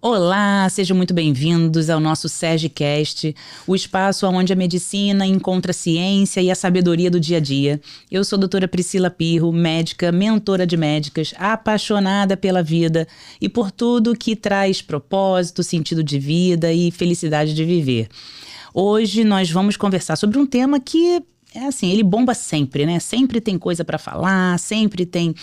Olá, sejam muito bem-vindos ao nosso SEGcast, o espaço onde a medicina encontra a ciência e a sabedoria do dia a dia. Eu sou a doutora Priscila Pirro, médica, mentora de médicas, apaixonada pela vida e por tudo que traz propósito, sentido de vida e felicidade de viver. Hoje nós vamos conversar sobre um tema que ele bomba sempre, né? Sempre tem coisa para falar, sempre tem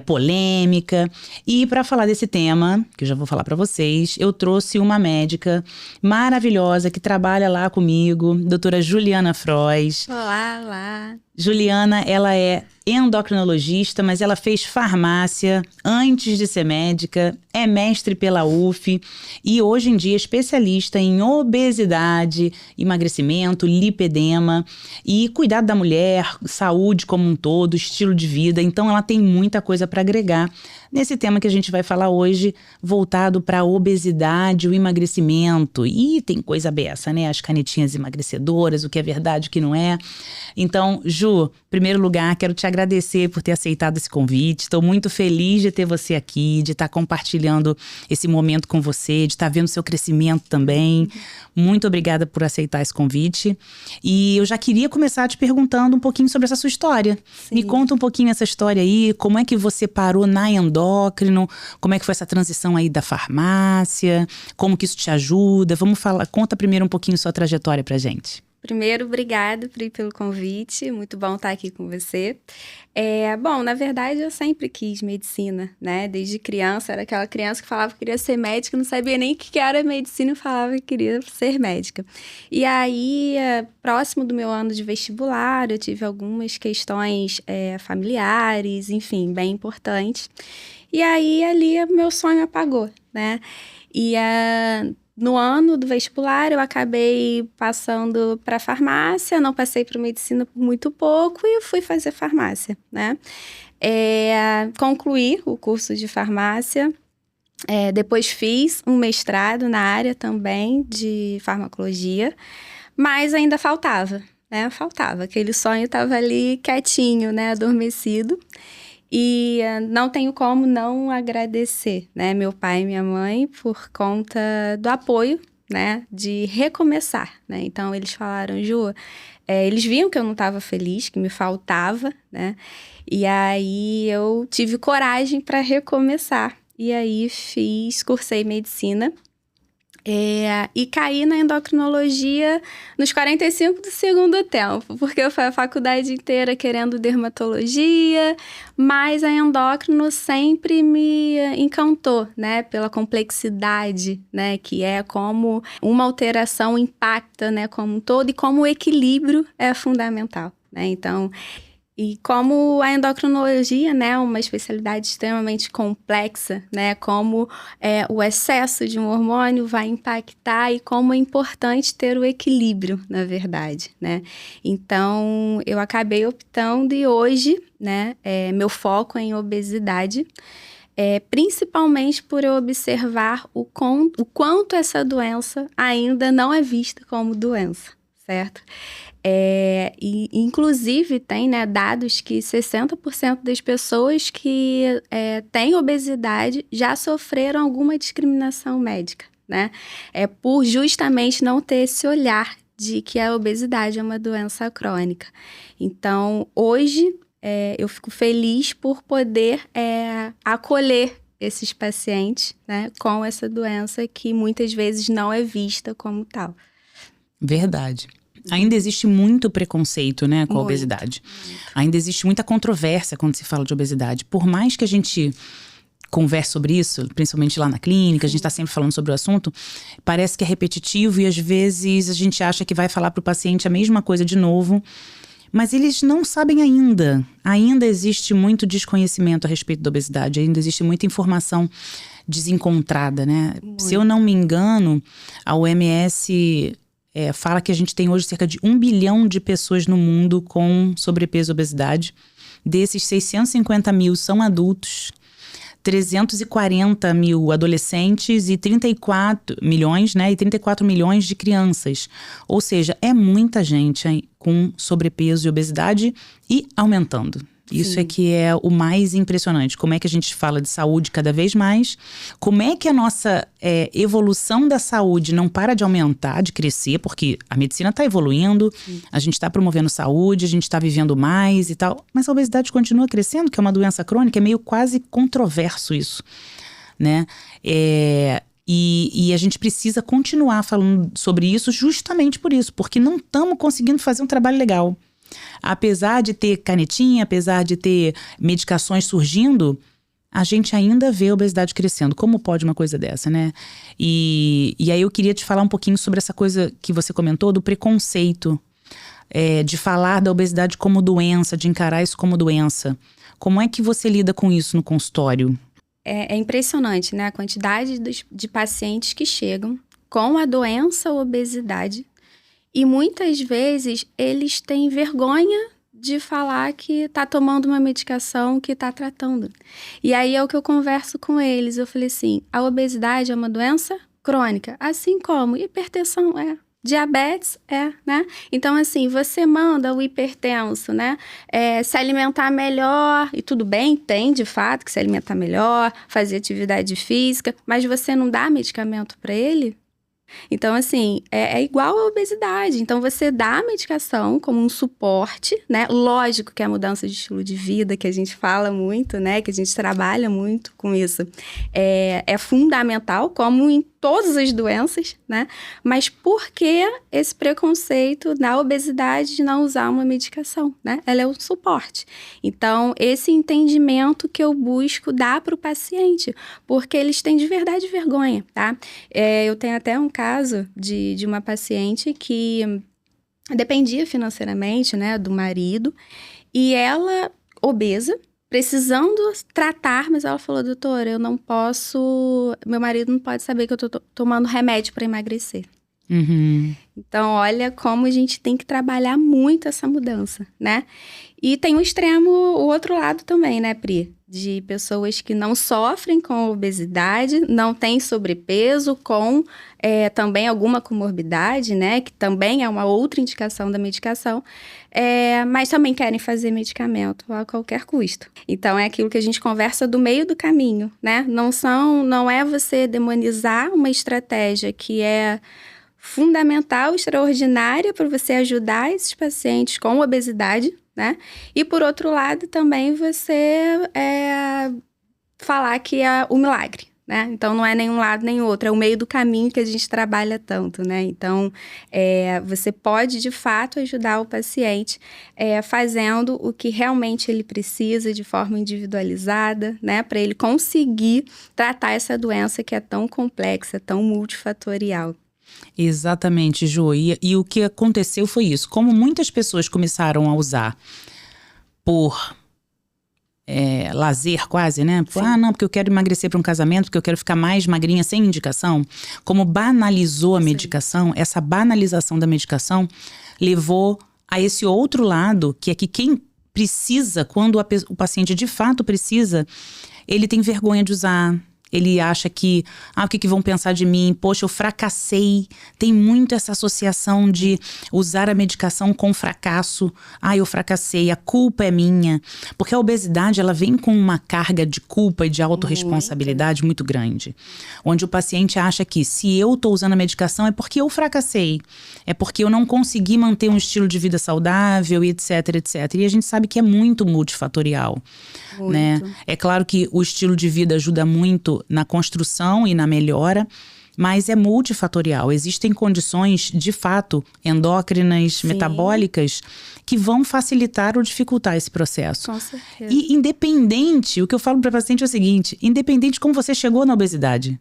polêmica. E para falar desse tema, que eu já vou falar para vocês, eu trouxe uma médica maravilhosa que trabalha lá comigo, doutora Juliana Frois. Olá, olá. Juliana, ela é endocrinologista, mas ela fez farmácia antes de ser médica, é mestre pela UF e hoje em dia é especialista em obesidade, emagrecimento, lipedema e cuidado da mulher, saúde como um todo, estilo de vida. Então ela tem muita coisa para agregar nesse tema que a gente vai falar hoje, voltado para a obesidade, o emagrecimento. E tem coisa beça, né? As canetinhas emagrecedoras, o que é verdade, o que não é. Então, Ju, em primeiro lugar, quero te agradecer por ter aceitado esse convite. Estou muito feliz de ter você aqui, de estar compartilhando esse momento com você, de estar vendo seu crescimento também. Muito obrigada por aceitar esse convite. E eu já queria começar te perguntando um pouquinho sobre essa sua história. Sim. Me conta um pouquinho essa história aí, como é que você parou na endócrino, como é que foi essa transição aí da farmácia, como que isso te ajuda? Vamos falar, conta primeiro um pouquinho sua trajetória pra gente. Primeiro, obrigada, Pri, pelo convite. Muito bom estar aqui com você. Bom, na verdade, eu sempre quis medicina, né? Desde criança, era aquela criança que falava que queria ser médica, não sabia nem o que era medicina e falava que queria ser médica. E aí, próximo do meu ano de vestibular, eu tive algumas questões familiares, enfim, bem importantes. E aí, ali, meu sonho apagou, né? No ano do vestibular, eu acabei passando para farmácia, não passei para medicina por muito pouco e fui fazer farmácia, né? Concluí o curso de farmácia, depois fiz um mestrado na área também de farmacologia, mas ainda faltava, né? Faltava, aquele sonho estava ali quietinho, né? Adormecido. E não tenho como não agradecer, né, meu pai e minha mãe por conta do apoio, né, de recomeçar, né. Então, eles falaram, Ju, eles viam que eu não estava feliz, que me faltava, né, e aí eu tive coragem para recomeçar. E aí cursei medicina. E caí na endocrinologia nos 45 do segundo tempo, porque eu fui a faculdade inteira querendo dermatologia, mas a endócrino sempre me encantou, né, pela complexidade, né, que é como uma alteração impacta, né, como um todo e como o equilíbrio é fundamental, né, então... E como a endocrinologia, né, uma especialidade extremamente complexa, né, como o excesso de um hormônio vai impactar e como é importante ter o equilíbrio, na verdade, né. Então, eu acabei optando e hoje, né, meu foco é em obesidade, principalmente por eu observar o quanto essa doença ainda não é vista como doença, certo? E, inclusive, tem, né, dados que 60% das pessoas que têm obesidade já sofreram alguma discriminação médica, né? Por justamente não ter esse olhar de que a obesidade é uma doença crônica. Então, hoje, eu fico feliz por poder acolher esses pacientes, né, com essa doença que muitas vezes não é vista como tal. Verdade. Ainda existe muito preconceito, né, com a obesidade. Muito. Ainda existe muita controvérsia quando se fala de obesidade. Por mais que a gente converse sobre isso, principalmente lá na clínica, a gente está sempre falando sobre o assunto, parece que é repetitivo e às vezes a gente acha que vai falar para o paciente a mesma coisa de novo, mas eles não sabem ainda. Ainda existe muito desconhecimento a respeito da obesidade, ainda existe muita informação desencontrada, né? Muito. Se eu não me engano, a OMS... fala que a gente tem hoje cerca de 1 bilhão de pessoas no mundo com sobrepeso e obesidade. Desses, 650 mil são adultos, 340 mil adolescentes e 34 milhões, né? E 34 milhões de crianças. Ou seja, é muita gente com sobrepeso e obesidade e aumentando. Isso Sim. é que é o mais impressionante. Como é que a gente fala de saúde cada vez mais? Como é que a nossa evolução da saúde não para de aumentar, de crescer? Porque a medicina está evoluindo, a gente está promovendo saúde, a gente está vivendo mais e tal. Mas a obesidade continua crescendo, que é uma doença crônica, é meio quase controverso isso, né? E a gente precisa continuar falando sobre isso justamente por isso, porque não estamos conseguindo fazer um trabalho legal. Apesar de ter canetinha, apesar de ter medicações surgindo, a gente ainda vê a obesidade crescendo. Como pode uma coisa dessa, né? E aí eu queria te falar um pouquinho sobre essa coisa que você comentou, do preconceito, de falar da obesidade como doença, de encarar isso como doença. Como é que você lida com isso no consultório? É impressionante, né? A quantidade de pacientes que chegam com a doença obesidade e muitas vezes eles têm vergonha de falar que tá tomando uma medicação que tá tratando. E aí é o que eu converso com eles. Eu falei assim, a obesidade é uma doença crônica, assim como hipertensão diabetes né? Então, assim, você manda o hipertenso, né? Se alimentar melhor, e tudo bem, tem de fato que se alimentar melhor, fazer atividade física, mas você não dá medicamento para ele? Então, assim, é igual à obesidade. Então, você dá a medicação como um suporte, né? Lógico que a mudança de estilo de vida, que a gente fala muito, né? Que a gente trabalha muito com isso, é fundamental, como em todas as doenças, né? Mas por que esse preconceito na obesidade de não usar uma medicação, né? Ela é um suporte. Então, esse entendimento que eu busco dar para o paciente, porque eles têm de verdade vergonha, tá? Eu tenho até um caso de uma paciente que dependia financeiramente, né, do marido, e ela, obesa, precisando tratar, mas ela falou, doutora, eu não posso, meu marido não pode saber que eu tô tomando remédio para emagrecer. Uhum. Então, olha como a gente tem que trabalhar muito essa mudança, né? E tem o extremo, o outro lado também, né, Pri? De pessoas que não sofrem com obesidade, não têm sobrepeso, com também alguma comorbidade, né? Que também é uma outra indicação da medicação, mas também querem fazer medicamento a qualquer custo. Então, é aquilo que a gente conversa do meio do caminho, né? Não é você demonizar uma estratégia que é fundamental, extraordinária para você ajudar esses pacientes com obesidade, né? E por outro lado também você falar que é o milagre, né? Então não é nem um lado nem outro, é o meio do caminho que a gente trabalha tanto, né? Então você pode de fato ajudar o paciente fazendo o que realmente ele precisa de forma individualizada, né? Para ele conseguir tratar essa doença que é tão complexa, tão multifatorial. Exatamente, Jo. E o que aconteceu foi isso. Como muitas pessoas começaram a usar por lazer quase, né? Não, porque eu quero emagrecer para um casamento, porque eu quero ficar mais magrinha sem indicação. Como banalizou a medicação, essa banalização da medicação levou a esse outro lado, que é que quem precisa, quando o paciente de fato precisa, ele tem vergonha de usar. Ele acha que, o que vão pensar de mim? Poxa, eu fracassei. Tem muito essa associação de usar a medicação com fracasso. Eu fracassei, a culpa é minha. Porque a obesidade, ela vem com uma carga de culpa e de autorresponsabilidade muito grande. Onde o paciente acha que se eu estou usando a medicação é porque eu fracassei. É porque eu não consegui manter um estilo de vida saudável, etc, etc. E a gente sabe que é muito multifatorial. Muito. Né? É claro que o estilo de vida ajuda muito na construção e na melhora, mas é multifatorial. Existem condições, de fato, endócrinas, Sim, metabólicas, que vão facilitar ou dificultar esse processo. Com certeza. E independente, o que eu falo para o paciente é o seguinte, independente de como você chegou na obesidade,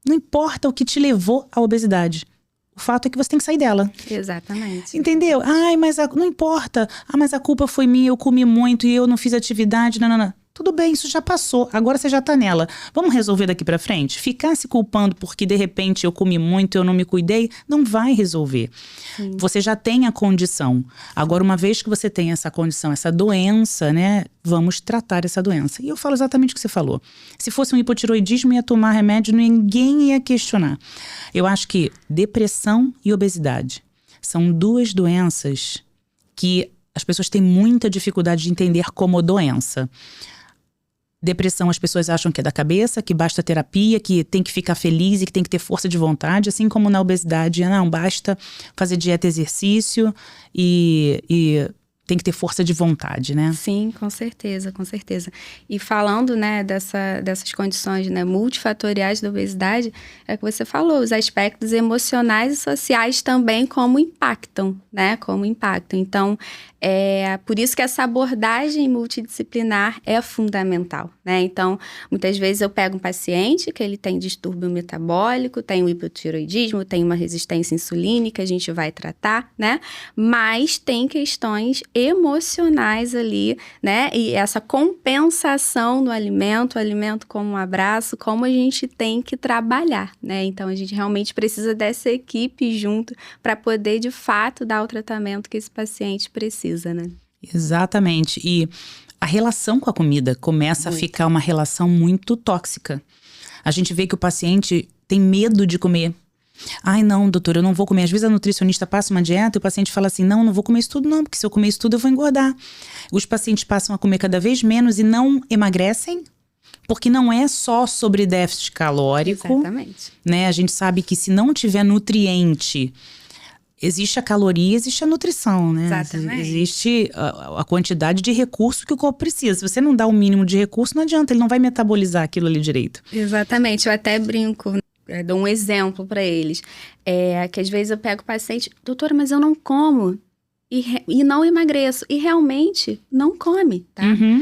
não importa o que te levou à obesidade. O fato é que você tem que sair dela. Exatamente. Entendeu? Mas não importa. Mas a culpa foi minha, eu comi muito e eu não fiz atividade, não. Tudo bem, isso já passou, agora você já tá nela. Vamos resolver daqui pra frente? Ficar se culpando porque de repente eu comi muito, eu não me cuidei, não vai resolver. Sim. Você já tem a condição. Agora, uma vez que você tem essa condição, essa doença, né? Vamos tratar essa doença. E eu falo exatamente o que você falou. Se fosse um hipotiroidismo, ia tomar remédio, ninguém ia questionar. Eu acho que depressão e obesidade são duas doenças que as pessoas têm muita dificuldade de entender como doença. Depressão, as pessoas acham que é da cabeça, que basta terapia, que tem que ficar feliz e que tem que ter força de vontade, assim como na obesidade, não, basta fazer dieta e exercício e tem que ter força de vontade, né? Sim, com certeza, com certeza. E falando, né, dessas condições, né, multifatoriais da obesidade, é o que você falou, os aspectos emocionais e sociais também como impactam, né, como impactam. Então, por isso que essa abordagem multidisciplinar é fundamental, né? Então, muitas vezes eu pego um paciente que ele tem distúrbio metabólico, tem um hipotireoidismo, tem uma resistência insulínica, a gente vai tratar, né? Mas tem questões emocionais ali, né? E essa compensação no alimento, o alimento como um abraço, como a gente tem que trabalhar, né? Então, a gente realmente precisa dessa equipe junto para poder, de fato, dar o tratamento que esse paciente precisa, né? Exatamente. E a relação com a comida começa a ficar uma relação muito tóxica. A gente vê que o paciente tem medo de comer. Ai, não, doutor, eu não vou comer. Às vezes a nutricionista passa uma dieta e o paciente fala assim, não vou comer isso tudo não, porque se eu comer isso tudo eu vou engordar. Os pacientes passam a comer cada vez menos e não emagrecem, porque não é só sobre déficit calórico. Exatamente. Né? A gente sabe que se não tiver nutriente, existe a caloria, existe a nutrição, né? Exatamente. Existe a quantidade de recurso que o corpo precisa. Se você não dá o mínimo de recurso, não adianta, ele não vai metabolizar aquilo ali direito. Exatamente, eu até brinco, dou um exemplo para eles. Que às vezes eu pego o paciente, doutora, mas eu não como e não emagreço. E realmente não come, tá? Uhum.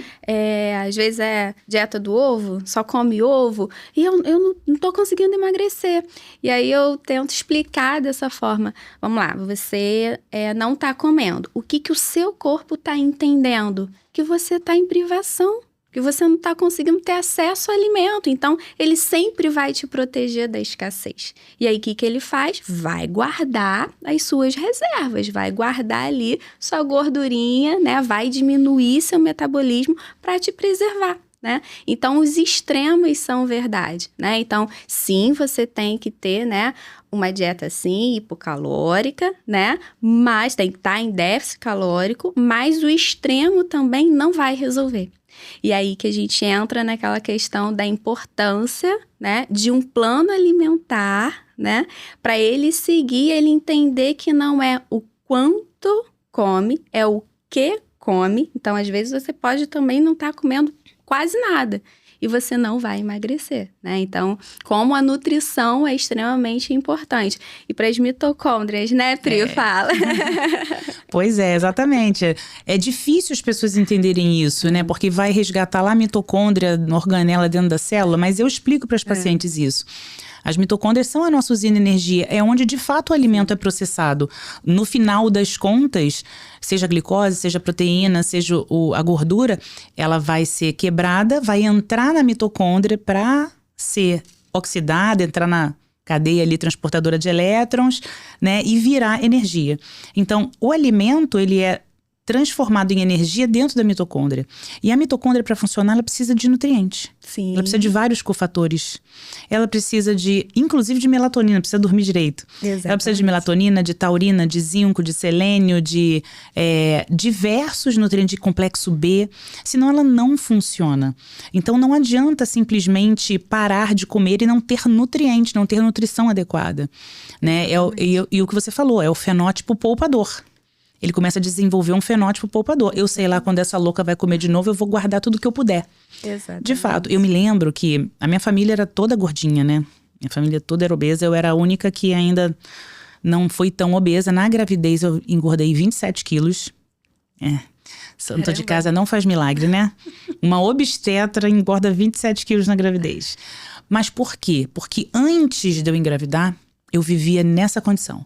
Às vezes é dieta do ovo, só come ovo, e eu não tô conseguindo emagrecer. E aí eu tento explicar dessa forma. Vamos lá, você não tá comendo. O que o seu corpo tá entendendo? Que você tá em privação. Que você não está conseguindo ter acesso ao alimento. Então, ele sempre vai te proteger da escassez. E aí, o que ele faz? Vai guardar as suas reservas, vai guardar ali sua gordurinha, né? Vai diminuir seu metabolismo para te preservar, né? Então, os extremos são verdade, né? Então, sim, você tem que ter, né, uma dieta, sim, hipocalórica, né? Mas tem que estar em déficit calórico, mas o extremo também não vai resolver. E aí que a gente entra naquela questão da importância, né, de um plano alimentar, né, para ele seguir, ele entender que não é o quanto come, é o que come. Então, às vezes, você pode também não estar comendo quase nada e você não vai emagrecer, né? Então, como a nutrição é extremamente importante. E para as mitocôndrias, né, Pri? Fala. Pois é, exatamente. É difícil as pessoas entenderem isso, né? Porque vai resgatar lá a mitocôndria, organela dentro da célula, mas eu explico para as pacientes isso. As mitocôndrias são a nossa usina de energia, é onde de fato o alimento é processado. No final das contas, seja a glicose, seja a proteína, seja a gordura, ela vai ser quebrada, vai entrar na mitocôndria para ser oxidada, entrar na cadeia ali transportadora de elétrons, né, e virar energia. Então, o alimento, ele é transformado em energia dentro da mitocôndria. E a mitocôndria, para funcionar, ela precisa de nutrientes. Sim. Ela precisa de vários cofatores. Ela precisa inclusive de melatonina, precisa dormir direito. Exatamente. Ela precisa de melatonina, de taurina, de zinco, de selênio, de diversos nutrientes de complexo B. Senão ela não funciona. Então não adianta simplesmente parar de comer e não ter nutriente, não ter nutrição adequada. Né? E o que você falou, é o fenótipo poupador. Ele começa a desenvolver um fenótipo poupador. Eu sei lá, quando essa louca vai comer de novo, eu vou guardar tudo que eu puder. Exatamente. De fato, eu me lembro que a minha família era toda gordinha, né? Minha família toda era obesa. Eu era a única que ainda não foi tão obesa. Na gravidez, eu engordei 27 quilos. Santa de casa não faz milagre, né? Uma obstetra engorda 27 quilos na gravidez. Mas por quê? Porque antes de eu engravidar, eu vivia nessa condição.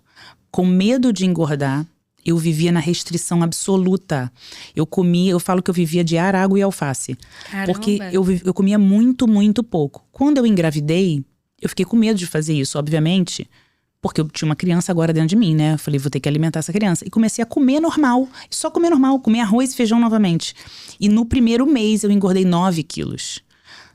Com medo de engordar, eu vivia na restrição absoluta. Eu falo que eu vivia de ar, água e alface. Caramba. Porque eu comia muito, muito pouco. Quando eu engravidei, eu fiquei com medo de fazer isso, obviamente. Porque eu tinha uma criança agora dentro de mim, né? Eu falei, vou ter que alimentar essa criança. E comecei a comer normal. Só comer normal, comer arroz e feijão novamente. E no primeiro mês eu engordei 9 quilos.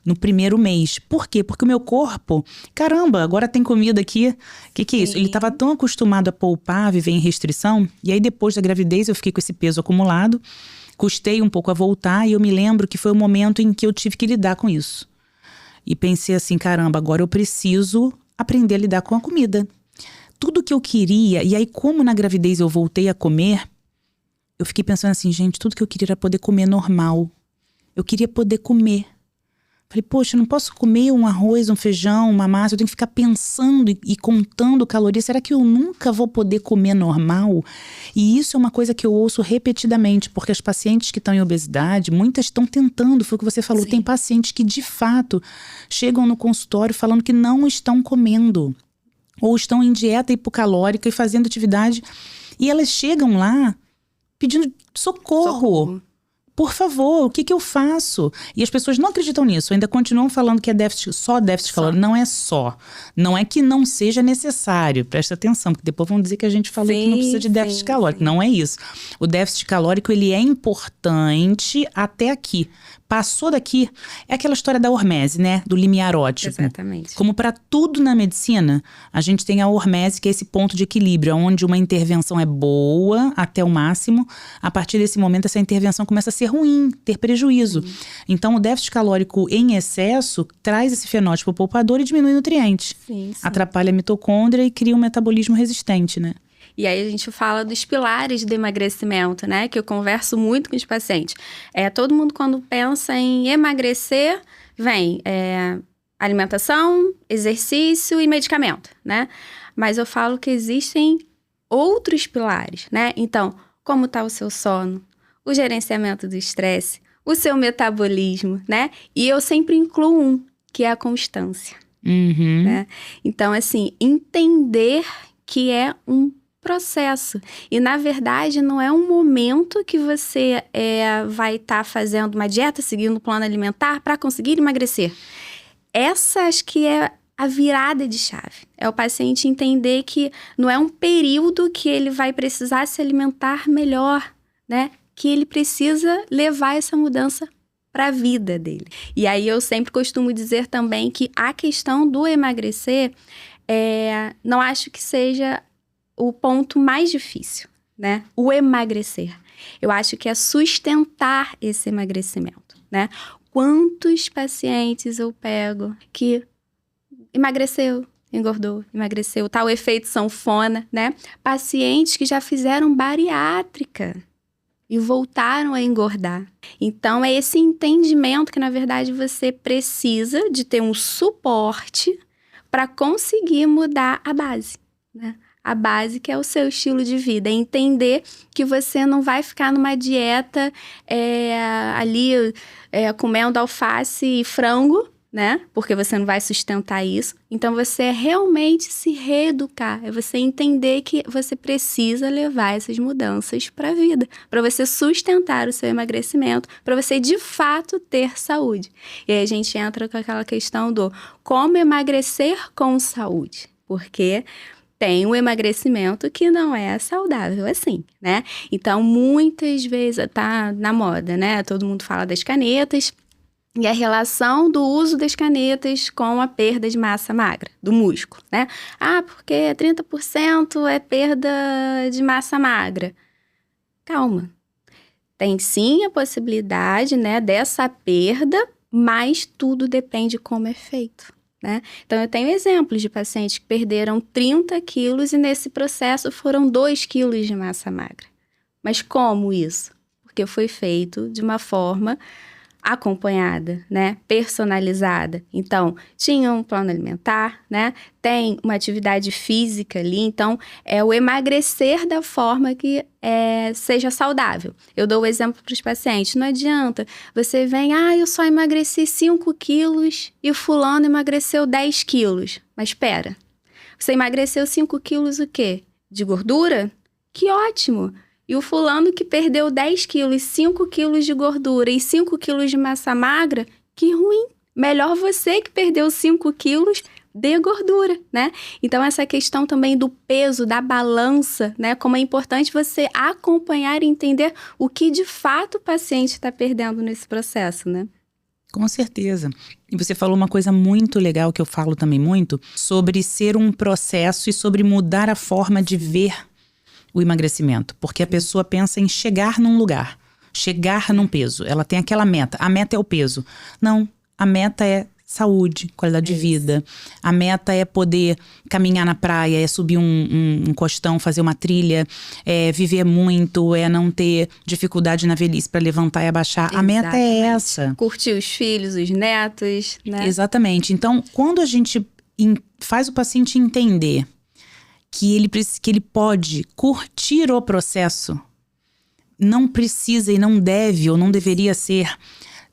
no primeiro mês. Por quê? Porque o meu corpo, caramba, agora tem comida aqui. Que é isso? Sim. Ele estava tão acostumado a poupar, a viver em restrição. E aí depois da gravidez eu fiquei com esse peso acumulado. Custei um pouco a voltar e eu me lembro que foi o momento em que eu tive que lidar com isso. E pensei assim, caramba, agora eu preciso aprender a lidar com a comida. Tudo que eu queria, e aí como na gravidez eu voltei a comer, eu fiquei pensando assim, gente, tudo que eu queria era poder comer normal. Eu queria poder comer. Falei, poxa, eu não posso comer um arroz, um feijão, uma massa, eu tenho que ficar pensando e contando calorias. Será que eu nunca vou poder comer normal? E isso é uma coisa que eu ouço repetidamente, porque as pacientes que estão em obesidade, muitas estão tentando, foi o que você falou, Sim. tem pacientes que de fato chegam no consultório falando que não estão comendo, ou estão em dieta hipocalórica e fazendo atividade, e elas chegam lá pedindo socorro. Por favor, o que eu faço? E as pessoas não acreditam nisso, ainda continuam falando que é déficit, só déficit calórico. Não é só. Não é que não seja necessário, presta atenção, porque depois vão dizer que a gente falou que não precisa de déficit calórico. Não é isso. O déficit calórico, ele é importante até aqui. Passou daqui, é aquela história da hormese, né? Do limiar óptimo. Exatamente. Como para tudo na medicina, a gente tem a hormese, que é esse ponto de equilíbrio, onde uma intervenção é boa até o máximo. A partir desse momento, essa intervenção começa a ser ruim, ter prejuízo. Então, o déficit calórico em excesso traz esse fenótipo poupador e diminui nutrientes. Sim. Atrapalha a mitocôndria e cria um metabolismo resistente, né? E aí a gente fala dos pilares do emagrecimento, né? Que eu converso muito com os pacientes. Todo mundo quando pensa em emagrecer, vem alimentação, exercício e medicamento, né? Mas eu falo que existem outros pilares, né? Então, como está o seu sono, o gerenciamento do estresse, o seu metabolismo, né? E eu sempre incluo um, que é a constância, né? Então, assim, entender que é um processo. E, na verdade, não é um momento que você vai estar fazendo uma dieta, seguindo um plano alimentar para conseguir emagrecer. Essa, acho que é a virada de chave. É o paciente entender que não é um período que ele vai precisar se alimentar melhor, né? Que ele precisa levar essa mudança para a vida dele. E aí eu sempre costumo dizer também que a questão do emagrecer, não acho que seja o ponto mais difícil, né? O emagrecer. Eu acho que é sustentar esse emagrecimento, né? Quantos pacientes eu pego que emagreceu, engordou, emagreceu, tal efeito sanfona, né? Pacientes que já fizeram bariátrica e voltaram a engordar. Então, é esse entendimento que, na verdade, você precisa de ter um suporte para conseguir mudar a base, né? A base que é o seu estilo de vida, é entender que você não vai ficar numa dieta comendo alface e frango, né? Porque você não vai sustentar isso. Então, você é realmente se reeducar, é você entender que você precisa levar essas mudanças para a vida, para você sustentar o seu emagrecimento, para você de fato ter saúde. E aí a gente entra com aquela questão do como emagrecer com saúde, porque tem um emagrecimento que não é saudável assim, né? Então, muitas vezes, tá na moda, né? Todo mundo fala das canetas e a relação do uso das canetas com a perda de massa magra, do músculo, né? Ah, porque 30% é perda de massa magra. Calma. Tem sim a possibilidade, né, dessa perda, mas tudo depende de como é feito, né? Então, eu tenho exemplos de pacientes que perderam 30 quilos e nesse processo foram 2 quilos de massa magra. Mas como isso? Porque foi feito de uma forma acompanhada, né? Personalizada. Então, tinha um plano alimentar, né? Tem uma atividade física ali. Então, é o emagrecer da forma que seja saudável. Eu dou o exemplo para os pacientes. Não adianta, você vem, eu só emagreci 5 quilos e o fulano emagreceu 10 quilos. Mas espera, você emagreceu 5 quilos o quê? De gordura? Que ótimo! E o fulano que perdeu 10 quilos, 5 quilos de gordura e 5 quilos de massa magra, que ruim. Melhor você que perdeu 5 quilos de gordura, né? Então, essa questão também do peso, da balança, né? Como é importante você acompanhar e entender o que de fato o paciente está perdendo nesse processo, né? Com certeza. E você falou uma coisa muito legal, que eu falo também muito, sobre ser um processo e sobre mudar a forma de ver o emagrecimento. Porque a pessoa pensa em chegar num lugar, chegar num peso. Ela tem aquela meta. A meta é o peso. Não, a meta é saúde, qualidade de vida. A meta é poder caminhar na praia, é subir um costão, fazer uma trilha, é viver muito, é não ter dificuldade na velhice para levantar e abaixar. A meta é essa. Curtir os filhos, os netos, né? Exatamente. Então, quando a gente faz o paciente entender que ele pode curtir o processo, não precisa e não deve ou não deveria ser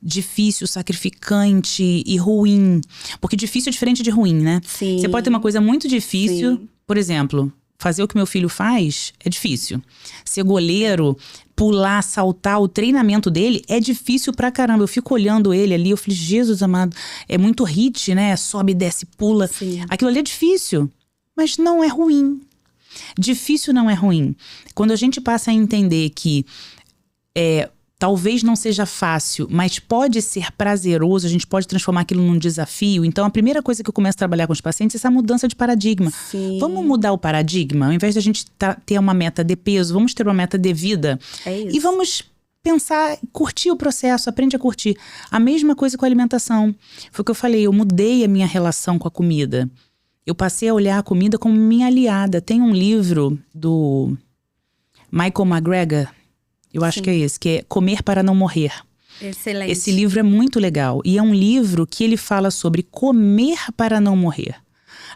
difícil, sacrificante e ruim. Porque difícil é diferente de ruim, né? Sim. Você pode ter uma coisa muito difícil, Sim. Por exemplo, fazer o que meu filho faz é difícil. Ser goleiro, pular, saltar, o treinamento dele é difícil pra caramba. Eu fico olhando ele ali, eu falei, Jesus amado, é muito hit, né? Sobe, desce, pula. Sim. Aquilo ali é difícil, mas não é ruim. Difícil não é ruim. Quando a gente passa a entender que talvez não seja fácil, mas pode ser prazeroso, a gente pode transformar aquilo num desafio. Então, a primeira coisa que eu começo a trabalhar com os pacientes é essa mudança de paradigma. Sim. Vamos mudar o paradigma? Ao invés de a gente ter uma meta de peso, vamos ter uma meta de vida. É isso. E vamos pensar, curtir o processo, aprende a curtir. A mesma coisa com a alimentação. Foi o que eu falei, eu mudei a minha relação com a comida. Eu passei a olhar a comida como minha aliada. Tem um livro do Michael McGregor, eu acho que é esse, que é Comer para Não Morrer. Excelente. Esse livro é muito legal. E é um livro que ele fala sobre comer para não morrer.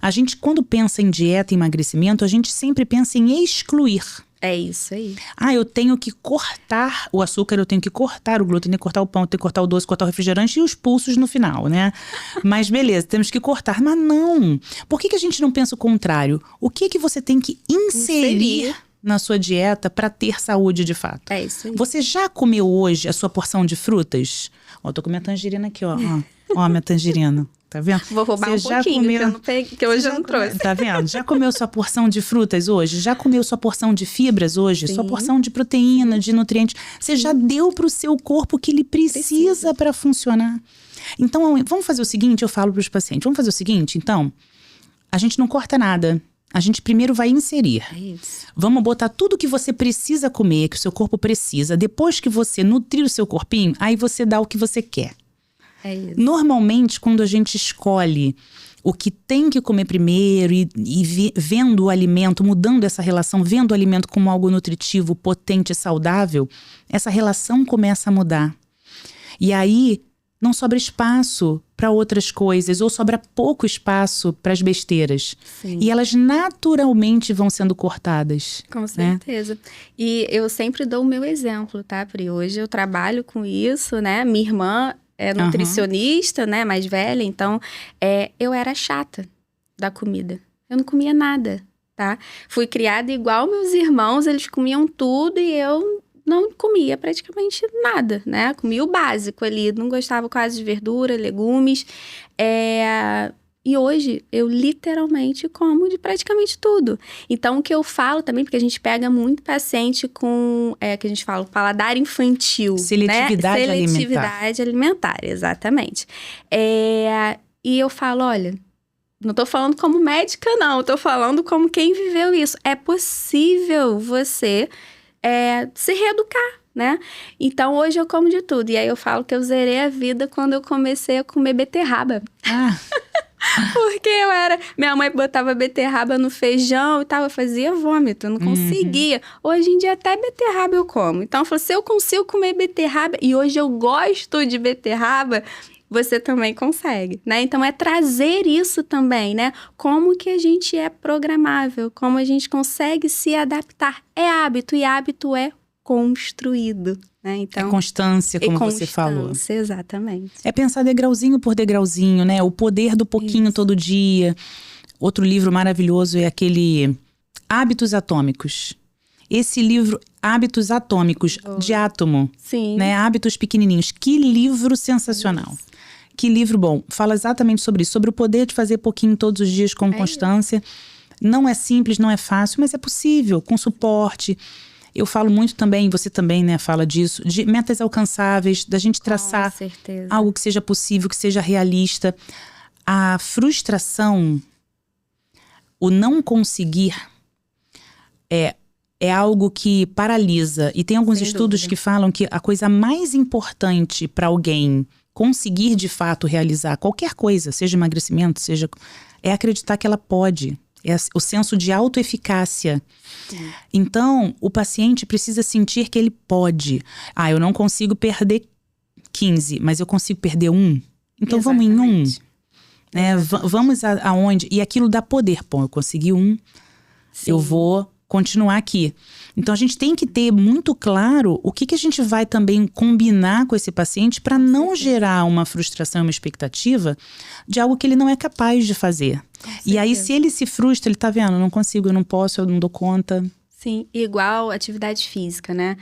A gente, quando pensa em dieta e emagrecimento, a gente sempre pensa em excluir. É isso aí. Eu tenho que cortar o açúcar, eu tenho que cortar o glúten, eu tenho que cortar o pão, eu tenho que cortar o doce, cortar o refrigerante e os pulsos no final, né? Mas beleza, temos que cortar. Mas não! Por que a gente não pensa o contrário? O que você tem que inserir na sua dieta para ter saúde de fato? É isso aí. Você já comeu hoje a sua porção de frutas? Ó, tô com minha tangerina aqui, ó. Ó, minha tangerina. Tá vendo? Vou roubar Você um pouquinho, que hoje eu não trouxe. Tá vendo? Já comeu sua porção de frutas hoje? Já comeu sua porção de fibras hoje? Sim. Sua porção de proteína, de nutrientes? Você já deu pro seu corpo o que ele precisa para funcionar. Então, vamos fazer o seguinte, eu falo pros pacientes. Vamos fazer o seguinte, então? A gente não corta nada. A gente primeiro vai inserir. É isso. Vamos botar tudo que você precisa comer, que o seu corpo precisa. Depois que você nutrir o seu corpinho, aí você dá o que você quer. É isso. Normalmente, quando a gente escolhe o que tem que comer primeiro e vendo o alimento, mudando essa relação, vendo o alimento como algo nutritivo, potente e saudável, essa relação começa a mudar. E aí, não sobra espaço para outras coisas, ou sobra pouco espaço para as besteiras. Sim. E elas naturalmente vão sendo cortadas. Com certeza. E eu sempre dou o meu exemplo, tá, Pri? Hoje eu trabalho com isso, né? Minha irmã é nutricionista, né? Mais velha, então eu era chata da comida. Eu não comia nada, tá? Fui criada igual meus irmãos, eles comiam tudo e eu não comia praticamente nada, né? Comia o básico ali, não gostava quase de verdura, legumes. E hoje eu literalmente como de praticamente tudo. Então o que eu falo também, porque a gente pega muito paciente com, que a gente fala, paladar infantil. Seletividade né? alimentar. Seletividade alimentar, exatamente. E eu falo, olha, não tô falando como médica não, tô falando como quem viveu isso. É possível você se reeducar, né? Então, hoje eu como de tudo. E aí eu falo que eu zerei a vida quando eu comecei a comer beterraba. Porque minha mãe botava beterraba no feijão e tal, eu fazia vômito, eu não conseguia. Hoje em dia até beterraba eu como. Então, eu falo, se eu consigo comer beterraba e hoje eu gosto de beterraba, você também consegue, né? Então, é trazer isso também, né? Como que a gente é programável, como a gente consegue se adaptar. É hábito, e hábito é construído, né? Então, constância, como você falou. Exatamente. É pensar degrauzinho por degrauzinho, né? O poder do pouquinho todo dia. Outro livro maravilhoso é aquele Hábitos Atômicos. Esse livro, Hábitos Atômicos, de átomo. Sim. Né? Hábitos pequenininhos. Que livro sensacional. Que livro bom. Fala exatamente sobre isso. Sobre o poder de fazer pouquinho todos os dias com constância. Não é simples, não é fácil, mas é possível, com suporte. Eu falo muito também, você também, né, fala disso, de metas alcançáveis, da gente traçar algo que seja possível, que seja realista. A frustração, o não conseguir, é algo que paralisa. E tem alguns estudos que falam que a coisa mais importante para alguém conseguir de fato realizar qualquer coisa, seja emagrecimento, é acreditar que ela pode. É o senso de autoeficácia. Então, o paciente precisa sentir que ele pode. Eu não consigo perder 15, mas eu consigo perder 1. Então, vamos em 1. Né? Vamos aonde? E aquilo dá poder. Bom, eu consegui 1, eu vou continuar aqui. Então, a gente tem que ter muito claro o que a gente vai também combinar com esse paciente para não gerar uma frustração, uma expectativa de algo que ele não é capaz de fazer. E aí, se ele se frustra, ele tá vendo, eu não consigo, eu não posso, eu não dou conta. Sim, igual atividade física, né?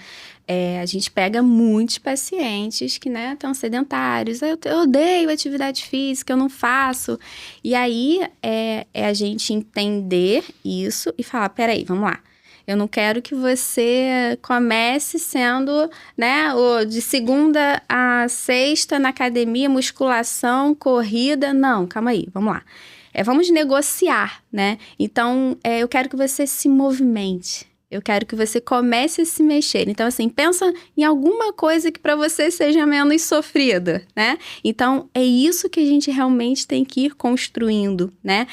A gente pega muitos pacientes que, né, estão sedentários. Eu odeio atividade física, eu não faço. E aí, é a gente entender isso e falar, peraí, vamos lá. Eu não quero que você comece sendo, né, de segunda a sexta na academia, musculação, corrida. Não, calma aí, vamos lá. Vamos negociar, né? Então, eu quero que você se movimente. Eu quero que você comece a se mexer. Então, assim, pensa em alguma coisa que para você seja menos sofrida, né? Então, é isso que a gente realmente tem que ir construindo, né?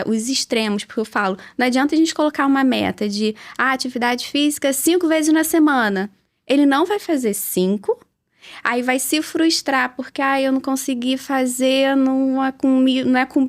Os extremos, porque eu falo, não adianta a gente colocar uma meta de atividade física 5 vezes na semana. Ele não vai fazer 5, aí vai se frustrar porque eu não consegui fazer, não é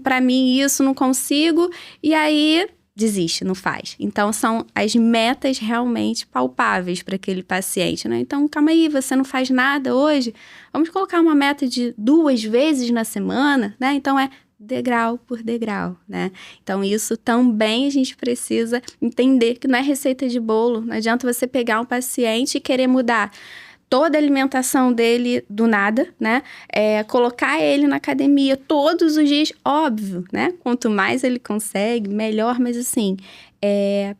pra mim isso, não consigo, e aí desiste, não faz. Então, são as metas realmente palpáveis para aquele paciente, né? Então, calma aí, você não faz nada hoje? Vamos colocar uma meta de 2 vezes na semana, né? Então, degrau por degrau, né? Então, isso também a gente precisa entender que não é receita de bolo. Não adianta você pegar um paciente e querer mudar toda a alimentação dele do nada, né? Colocar ele na academia todos os dias, óbvio, né? Quanto mais ele consegue, melhor, mas assim,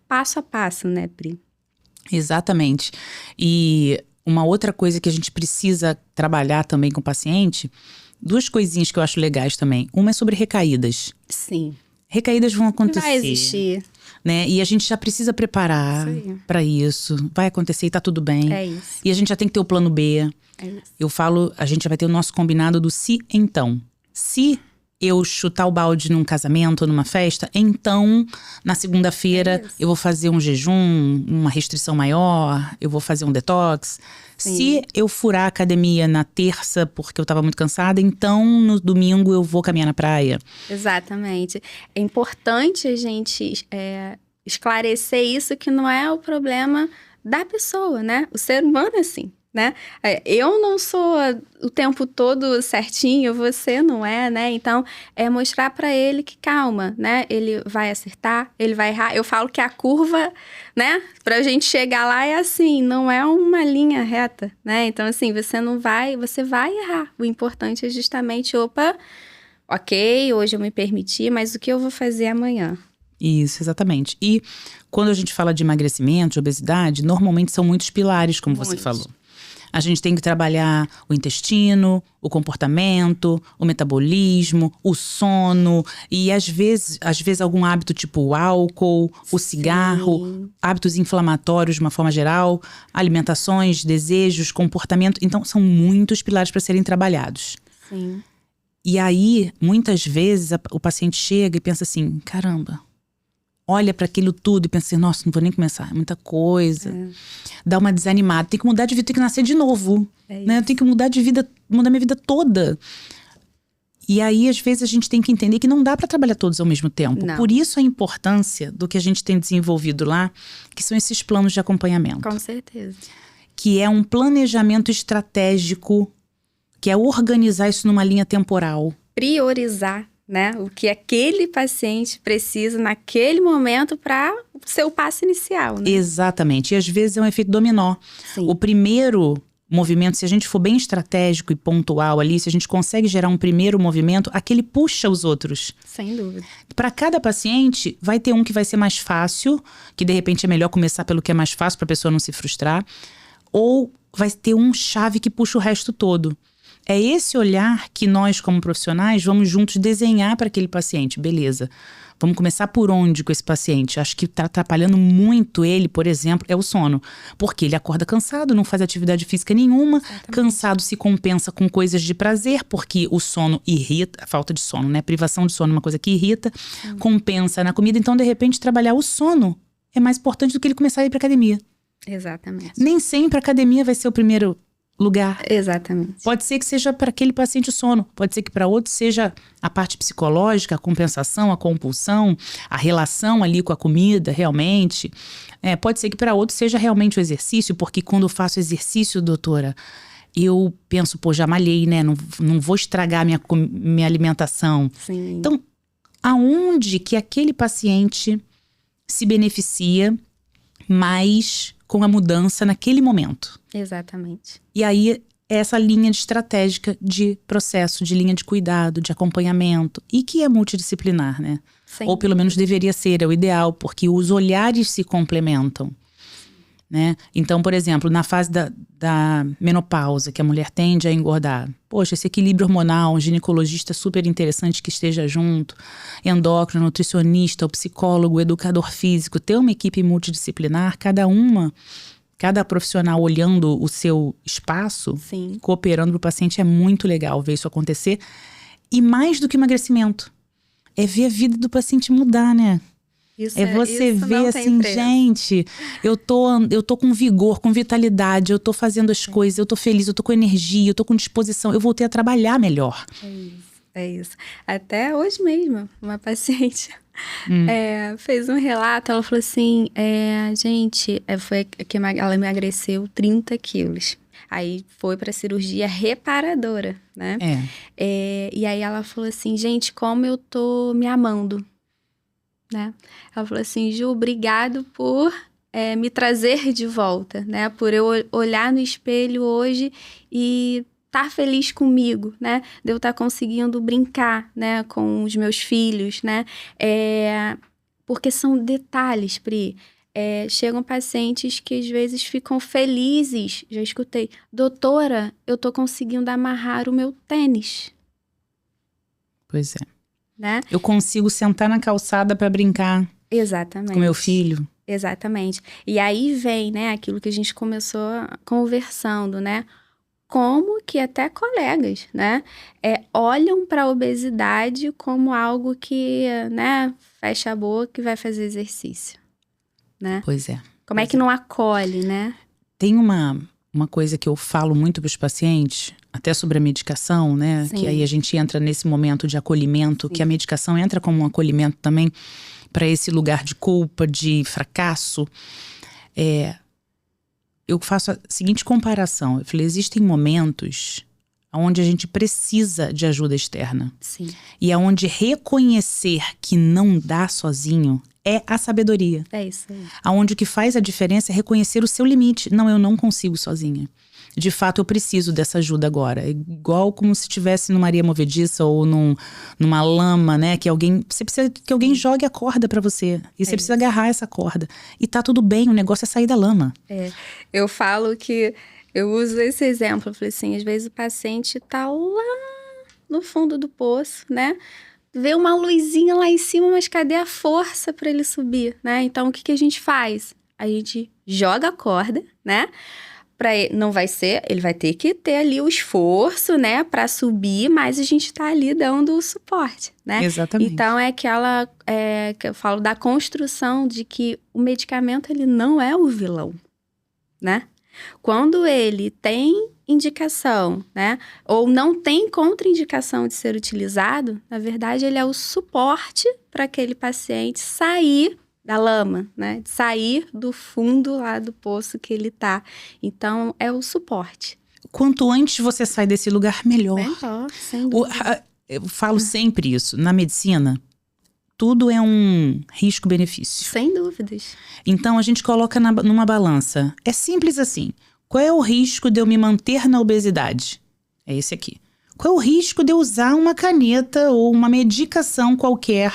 passo a passo, né, Pri? Exatamente. E uma outra coisa que a gente precisa trabalhar também com o paciente, 2 coisinhas que eu acho legais também. Uma é sobre recaídas. Sim. Recaídas vão acontecer. Vai existir. Né? E a gente já precisa preparar para isso. Vai acontecer e tá tudo bem. É isso. E a gente já tem que ter o plano B. É isso. Eu falo, a gente já vai ter o nosso combinado do se então. Se eu chutar o balde num casamento, numa festa, então na segunda-feira eu vou fazer um jejum, uma restrição maior, eu vou fazer um detox. Sim. Se eu furar a academia na terça porque eu tava muito cansada, então no domingo eu vou caminhar na praia. Exatamente. É importante a gente esclarecer isso, que não é o problema da pessoa, né? O ser humano é assim, né? Eu não sou o tempo todo certinho, você não é, né? Então, mostrar para ele que calma, né? Ele vai acertar, ele vai errar. Eu falo que a curva, né? Pra gente chegar lá é assim, não é uma linha reta, né? Então, assim, você vai errar. O importante é justamente, ok, hoje eu me permiti, mas o que eu vou fazer amanhã? Isso, exatamente. E quando a gente fala de emagrecimento, de obesidade, normalmente são muitos pilares, como você falou. A gente tem que trabalhar o intestino, o comportamento, o metabolismo, o sono e às vezes algum hábito tipo o álcool, o cigarro, hábitos inflamatórios de uma forma geral, alimentações, desejos, comportamento. Então, são muitos pilares para serem trabalhados. Sim. E aí, muitas vezes, o paciente chega e pensa assim, caramba, olha para aquilo tudo e pensa assim, nossa, não vou nem começar, é muita coisa. Dá uma desanimada, tem que mudar de vida, tem que nascer de novo. Né? Tem que mudar de vida, mudar minha vida toda. E aí, às vezes, a gente tem que entender que não dá para trabalhar todos ao mesmo tempo. Não. Por isso a importância do que a gente tem desenvolvido lá, que são esses planos de acompanhamento. Com certeza. Que é um planejamento estratégico, que é organizar isso numa linha temporal. Priorizar, né? O que aquele paciente precisa naquele momento para ser o passo inicial, né? Exatamente. E às vezes é um efeito dominó. Sim. O primeiro movimento, se a gente for bem estratégico e pontual ali, se a gente consegue gerar um primeiro movimento, aquele puxa os outros. Sem dúvida. Para cada paciente, vai ter um que vai ser mais fácil, que de repente é melhor começar pelo que é mais fácil para a pessoa não se frustrar, ou vai ter um chave que puxa o resto todo. É esse olhar que nós, como profissionais, vamos juntos desenhar para aquele paciente. Beleza, vamos começar por onde com esse paciente? Acho que está atrapalhando muito ele, por exemplo, é o sono. Porque ele acorda cansado, não faz atividade física nenhuma. Exatamente. Cansado se compensa com coisas de prazer, porque o sono irrita, a falta de sono, né? Privação de sono é uma coisa que irrita. Compensa na comida. Então, de repente, trabalhar o sono é mais importante do que ele começar a ir para academia. Exatamente. Nem sempre a academia vai ser o primeiro lugar. Exatamente. Pode ser que seja para aquele paciente o sono, pode ser que para outro seja a parte psicológica, a compensação, a compulsão, a relação ali com a comida, realmente. Pode ser que para outro seja realmente o exercício, porque quando eu faço exercício, doutora, eu penso, já malhei, né? Não vou estragar minha alimentação. Sim. Então, aonde que aquele paciente se beneficia mais com a mudança naquele momento? Exatamente. E aí, é essa linha estratégica de processo, de linha de cuidado, de acompanhamento, e que é multidisciplinar, né? Sim. Ou pelo menos deveria ser, é o ideal, porque os olhares se complementam, né? Então, por exemplo, na fase da menopausa, que a mulher tende a engordar, esse equilíbrio hormonal, um ginecologista super interessante que esteja junto, endócrino, nutricionista, o psicólogo, o educador físico, ter uma equipe multidisciplinar, cada profissional olhando o seu espaço, Sim. cooperando para o paciente, é muito legal ver isso acontecer. E mais do que emagrecimento, é ver a vida do paciente mudar, né? Você ver assim, gente, eu tô com vigor, com vitalidade, eu tô fazendo as coisas, eu tô feliz, eu tô com energia, eu tô com disposição, eu voltei a trabalhar melhor. É isso. Até hoje mesmo, uma paciente fez um relato, ela falou assim, gente, foi que ela emagreceu 30 quilos. Aí foi pra cirurgia reparadora, né? E aí ela falou assim, gente, como eu tô me amando, né? Ela falou assim, Ju, obrigado por me trazer de volta, né? Por eu olhar no espelho hoje e estar feliz comigo, né? De eu estar conseguindo brincar, né? Com os meus filhos, né? Porque são detalhes, Pri. Chegam pacientes que às vezes ficam felizes. Já escutei, doutora, eu tô conseguindo amarrar o meu tênis. Pois é. Né? Eu consigo sentar na calçada para brincar. Exatamente. Com meu filho. Exatamente. E aí vem, né, aquilo que a gente começou conversando, né? Como que até colegas, né, olham para a obesidade como algo que, né, fecha a boca e vai fazer exercício, né? Pois é. Como é que não acolhe, né? Tem uma coisa que eu falo muito para os pacientes, até sobre a medicação, né? Sim. Que aí a gente entra nesse momento de acolhimento, sim, que a medicação entra como um acolhimento também para esse lugar de culpa, de fracasso. Eu faço a seguinte comparação. Eu falei, existem momentos onde a gente precisa de ajuda externa. Sim. E aonde reconhecer que não dá sozinho é a sabedoria. É isso aí. Aonde o que faz a diferença é reconhecer o seu limite. Não, eu não consigo sozinha. De fato, eu preciso dessa ajuda agora. É igual como se estivesse numa areia movediça ou numa lama, né? Você precisa que alguém jogue a corda pra você. E você precisa agarrar essa corda. E tá tudo bem, o negócio é sair da lama. Eu falo que eu uso esse exemplo. Eu falei assim, às vezes o paciente tá lá no fundo do poço, né? Vê uma luzinha lá em cima, mas cadê a força para ele subir, né? Então, o que a gente faz? A gente joga a corda, né? Não vai ser, ele vai ter que ter ali o esforço, né? Para subir, mas a gente tá ali dando o suporte, né? Exatamente. Então, que eu falo da construção de que o medicamento, ele não é o vilão, né? Quando ele tem indicação, né? Ou não tem contraindicação de ser utilizado, na verdade, ele é o suporte para aquele paciente sair da lama, né? De sair do fundo lá do poço que ele tá. Então, é o suporte. Quanto antes você sai desse lugar, melhor. Melhor, sem dúvida. Eu falo sempre isso. Na medicina, tudo é um risco-benefício. Sem dúvidas. Então, a gente coloca numa balança. É simples assim. Qual é o risco de eu me manter na obesidade? É esse aqui. Qual é o risco de eu usar uma caneta ou uma medicação qualquer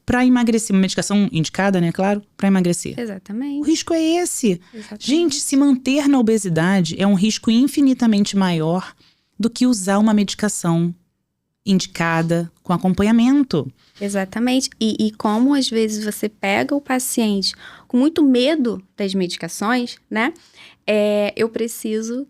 para emagrecer? Uma medicação indicada, né? Claro, para emagrecer. Exatamente. O risco é esse. Exatamente. Gente, se manter na obesidade é um risco infinitamente maior do que usar uma medicação indicada com acompanhamento. Exatamente. E como às vezes você pega o paciente com muito medo das medicações, né? Eu preciso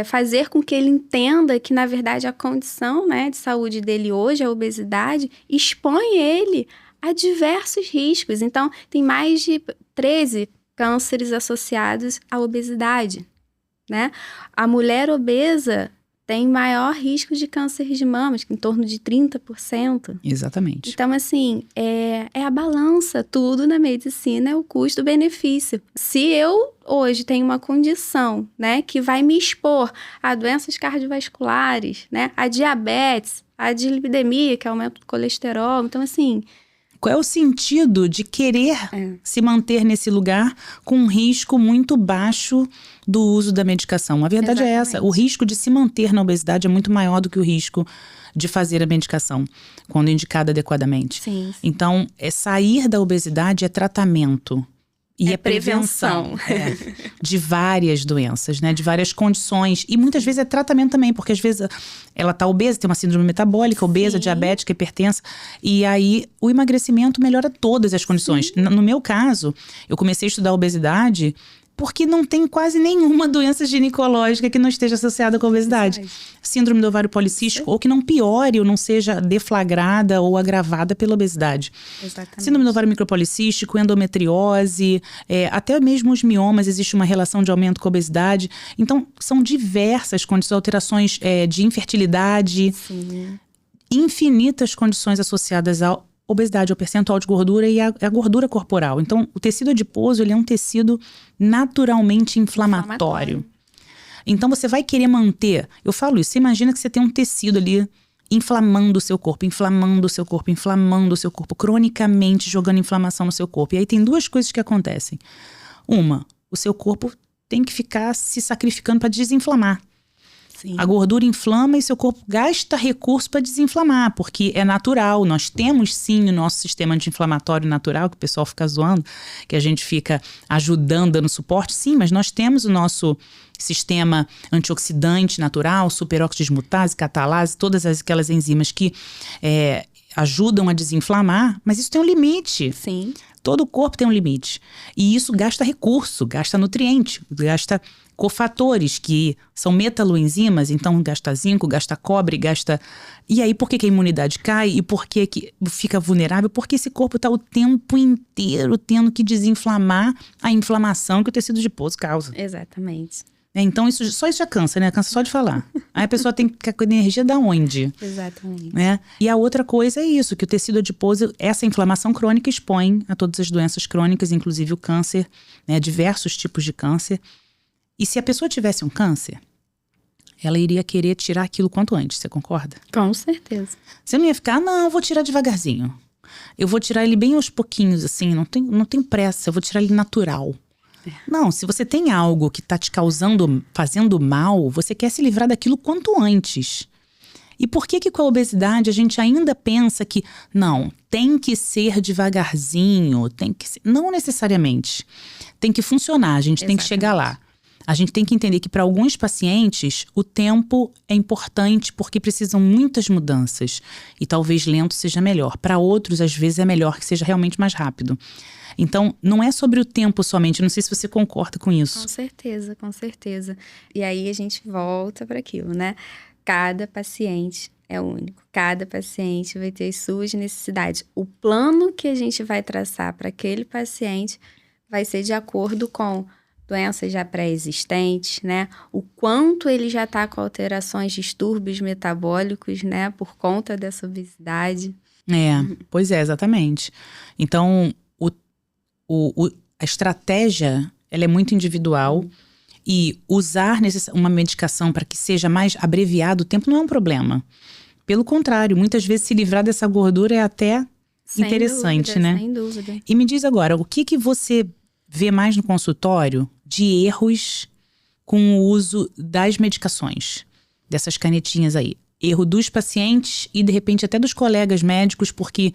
fazer com que ele entenda que, na verdade, a condição, né, de saúde dele hoje, a obesidade, expõe ele a diversos riscos. Então, tem mais de 13 cânceres associados à obesidade, né? A mulher obesa tem maior risco de câncer de mama, em torno de 30%. Exatamente. Então, assim, é a balança. Tudo na medicina é o custo-benefício. Se eu hoje tenho uma condição, né, que vai me expor a doenças cardiovasculares, né, a diabetes, a dislipidemia, que aumenta o colesterol. Então, assim... Qual é o sentido de querer se manter nesse lugar com um risco muito baixo do uso da medicação? A verdade é essa. O risco de se manter na obesidade é muito maior do que o risco de fazer a medicação, quando indicada adequadamente. Sim. Então, sair da obesidade é tratamento. E é prevenção de várias doenças, né? De várias condições. E muitas vezes é tratamento também, porque às vezes ela tá obesa, tem uma síndrome metabólica, obesa, diabética, hipertensa. E aí o emagrecimento melhora todas as condições. No meu caso, eu comecei a estudar obesidade porque não tem quase nenhuma doença ginecológica que não esteja associada com a obesidade. Síndrome do ovário policístico, ou que não piore ou não seja deflagrada ou agravada pela obesidade. Exatamente. Síndrome do ovário micropolicístico, endometriose, até mesmo os miomas, existe uma relação de aumento com a obesidade. Então, são diversas condições, alterações de infertilidade, infinitas condições associadas à obesidade, ao percentual de gordura e a gordura corporal. Então, o tecido adiposo, ele é um tecido naturalmente inflamatório. Então, você vai querer manter... Eu falo isso, você imagina que você tem um tecido ali inflamando o seu corpo, cronicamente jogando inflamação no seu corpo. E aí tem duas coisas que acontecem. Uma, o seu corpo tem que ficar se sacrificando para desinflamar. Sim. A gordura inflama e seu corpo gasta recurso para desinflamar, porque é natural. Nós temos sim o nosso sistema anti-inflamatório natural, que o pessoal fica zoando, que a gente fica ajudando, dando suporte. Sim, mas nós temos o nosso sistema antioxidante natural, superóxido dismutase, catalase, todas aquelas enzimas que ajudam a desinflamar, mas isso tem um limite. Sim. Todo o corpo tem um limite. E isso gasta recurso, gasta nutriente, gasta cofatores, que são metaloenzimas, então gasta zinco, gasta cobre, gasta... E aí, por que a imunidade cai? E por que fica vulnerável? Porque esse corpo está o tempo inteiro tendo que desinflamar a inflamação que o tecido adiposo causa. Exatamente. Então, só isso já cansa, né? Cansa só de falar. Aí a pessoa tem que ficar com energia da onde? Exatamente. Né? E a outra coisa é isso, que o tecido adiposo, essa inflamação crônica expõe a todas as doenças crônicas, inclusive o câncer, né? Diversos tipos de câncer. E se a pessoa tivesse um câncer, ela iria querer tirar aquilo quanto antes, você concorda? Com certeza. Você não ia ficar, não, eu vou tirar devagarzinho. Eu vou tirar ele bem aos pouquinhos, assim, não tenho pressa, eu vou tirar ele natural. Não, se você tem algo que está te fazendo mal, você quer se livrar daquilo quanto antes. E por que com a obesidade a gente ainda pensa que, não, tem que ser devagarzinho, tem que ser... Não necessariamente. Tem que funcionar, a gente tem que chegar lá. A gente tem que entender que para alguns pacientes o tempo é importante porque precisam muitas mudanças. E talvez lento seja melhor. Para outros, às vezes, é melhor que seja realmente mais rápido. Então, não é sobre o tempo somente. Não sei se você concorda com isso. Com certeza, com certeza. E aí a gente volta para aquilo, né? Cada paciente é único. Cada paciente vai ter as suas necessidades. O plano que a gente vai traçar para aquele paciente vai ser de acordo com doenças já pré-existentes, né? O quanto ele já está com alterações, distúrbios metabólicos, né? Por conta dessa obesidade. Pois é, exatamente. Então, a estratégia, ela é muito individual e usar uma medicação para que seja mais abreviado o tempo não é um problema. Pelo contrário, muitas vezes se livrar dessa gordura é até interessante, né? Sem dúvida. E me diz agora, o que você vê mais no consultório de erros com o uso das medicações, dessas canetinhas aí. Erro dos pacientes e, de repente, até dos colegas médicos, porque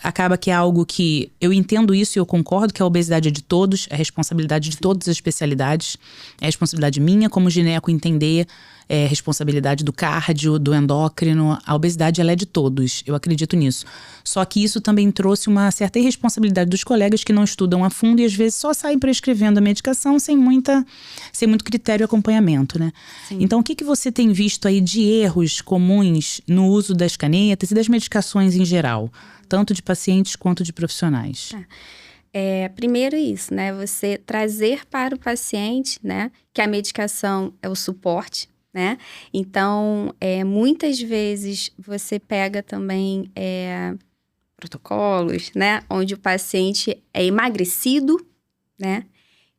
acaba que é algo que eu entendo isso e eu concordo que a obesidade é de todos, é responsabilidade de todas as especialidades, é responsabilidade minha como gineco entender, é responsabilidade do cardio, do endócrino. A obesidade ela é de todos, eu acredito nisso. Só que isso também trouxe uma certa irresponsabilidade dos colegas que não estudam a fundo e às vezes só saem prescrevendo a medicação sem muito critério e acompanhamento, né? Sim. Então, o que você tem visto aí de erros comuns no uso das canetas e das medicações em geral? Tanto de pacientes quanto de profissionais. Primeiro isso, né? Você trazer para o paciente, né, que a medicação é o suporte, né? Então, muitas vezes você pega também protocolos, né, onde o paciente é emagrecido, né?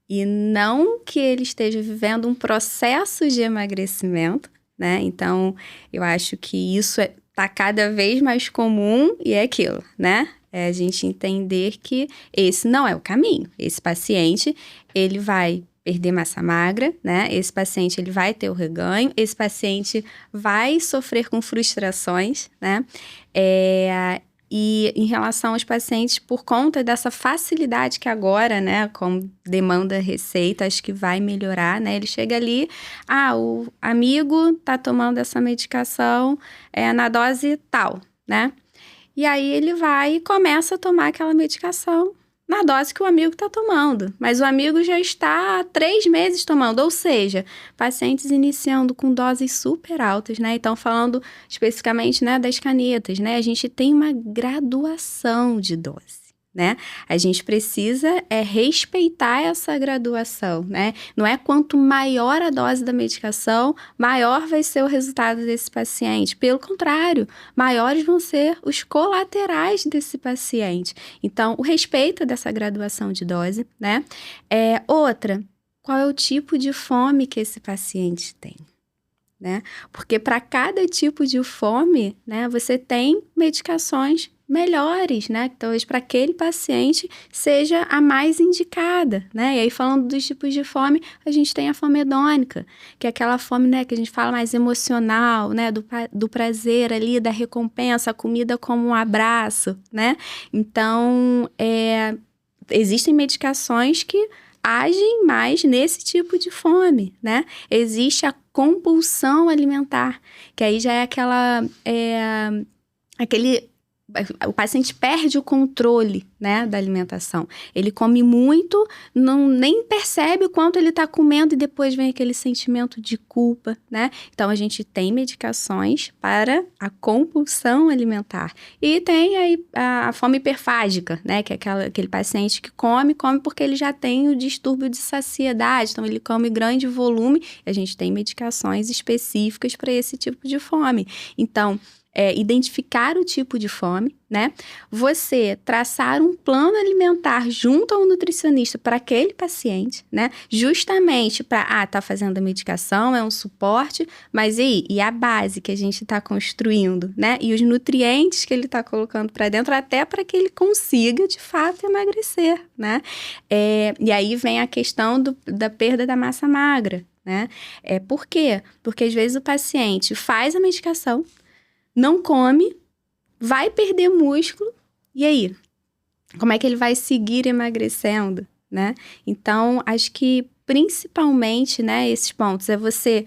E não que ele esteja vivendo um processo de emagrecimento, né? Então, eu acho que isso tá cada vez mais comum e é aquilo, né? É a gente entender que esse não é o caminho. Esse paciente, ele vai perder massa magra, né? Esse paciente, ele vai ter o reganho. Esse paciente vai sofrer com frustrações, né? E em relação aos pacientes, por conta dessa facilidade que agora, né, como demanda receita, acho que vai melhorar, né? Ele chega ali, o amigo tá tomando essa medicação na dose tal, né? E aí ele vai e começa a tomar aquela medicação na dose que o amigo está tomando. Mas o amigo já está há 3 meses tomando, ou seja, pacientes iniciando com doses super altas, né? Então, falando especificamente, né, das canetas, né? A gente tem uma graduação de dose, né? A gente precisa respeitar essa graduação, né? Não é quanto maior a dose da medicação, maior vai ser o resultado desse paciente. Pelo contrário, maiores vão ser os colaterais desse paciente. Então, o respeito dessa graduação de dose, né? Outra, qual é o tipo de fome que esse paciente tem? Né? Porque para cada tipo de fome, né, você tem medicações melhores, né? Talvez para aquele paciente seja a mais indicada, né? E aí, falando dos tipos de fome, a gente tem a fome hedônica, que é aquela fome, né, que a gente fala mais emocional, né? Do prazer ali, da recompensa, a comida como um abraço, né? Então, existem medicações que agem mais nesse tipo de fome, né? Existe a compulsão alimentar, que aí já é o paciente perde o controle, né, da alimentação. Ele come muito, nem percebe o quanto ele está comendo e depois vem aquele sentimento de culpa, né? Então, a gente tem medicações para a compulsão alimentar. E tem aí a fome hiperfágica, né, que é aquele paciente que come porque ele já tem o distúrbio de saciedade, então ele come grande volume e a gente tem medicações específicas para esse tipo de fome. Então, identificar o tipo de fome, né? Você traçar um plano alimentar junto ao nutricionista para aquele paciente, né? Justamente para, tá fazendo a medicação, é um suporte, mas e a base que a gente está construindo, né? E os nutrientes que ele está colocando para dentro, até para que ele consiga, de fato, emagrecer, né? E aí vem a questão da perda da massa magra, né? Por quê? Porque às vezes o paciente faz a medicação, não come, vai perder músculo, e aí? Como é que ele vai seguir emagrecendo, né? Então, acho que principalmente, né, esses pontos, é você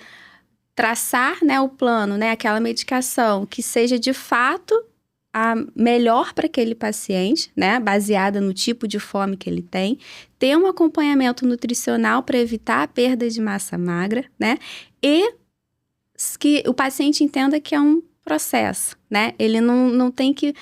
traçar, né, o plano, né, aquela medicação que seja de fato a melhor para aquele paciente, né, baseada no tipo de fome que ele tem, ter um acompanhamento nutricional para evitar a perda de massa magra, né, e que o paciente entenda que é um processo, né? Ele não tem que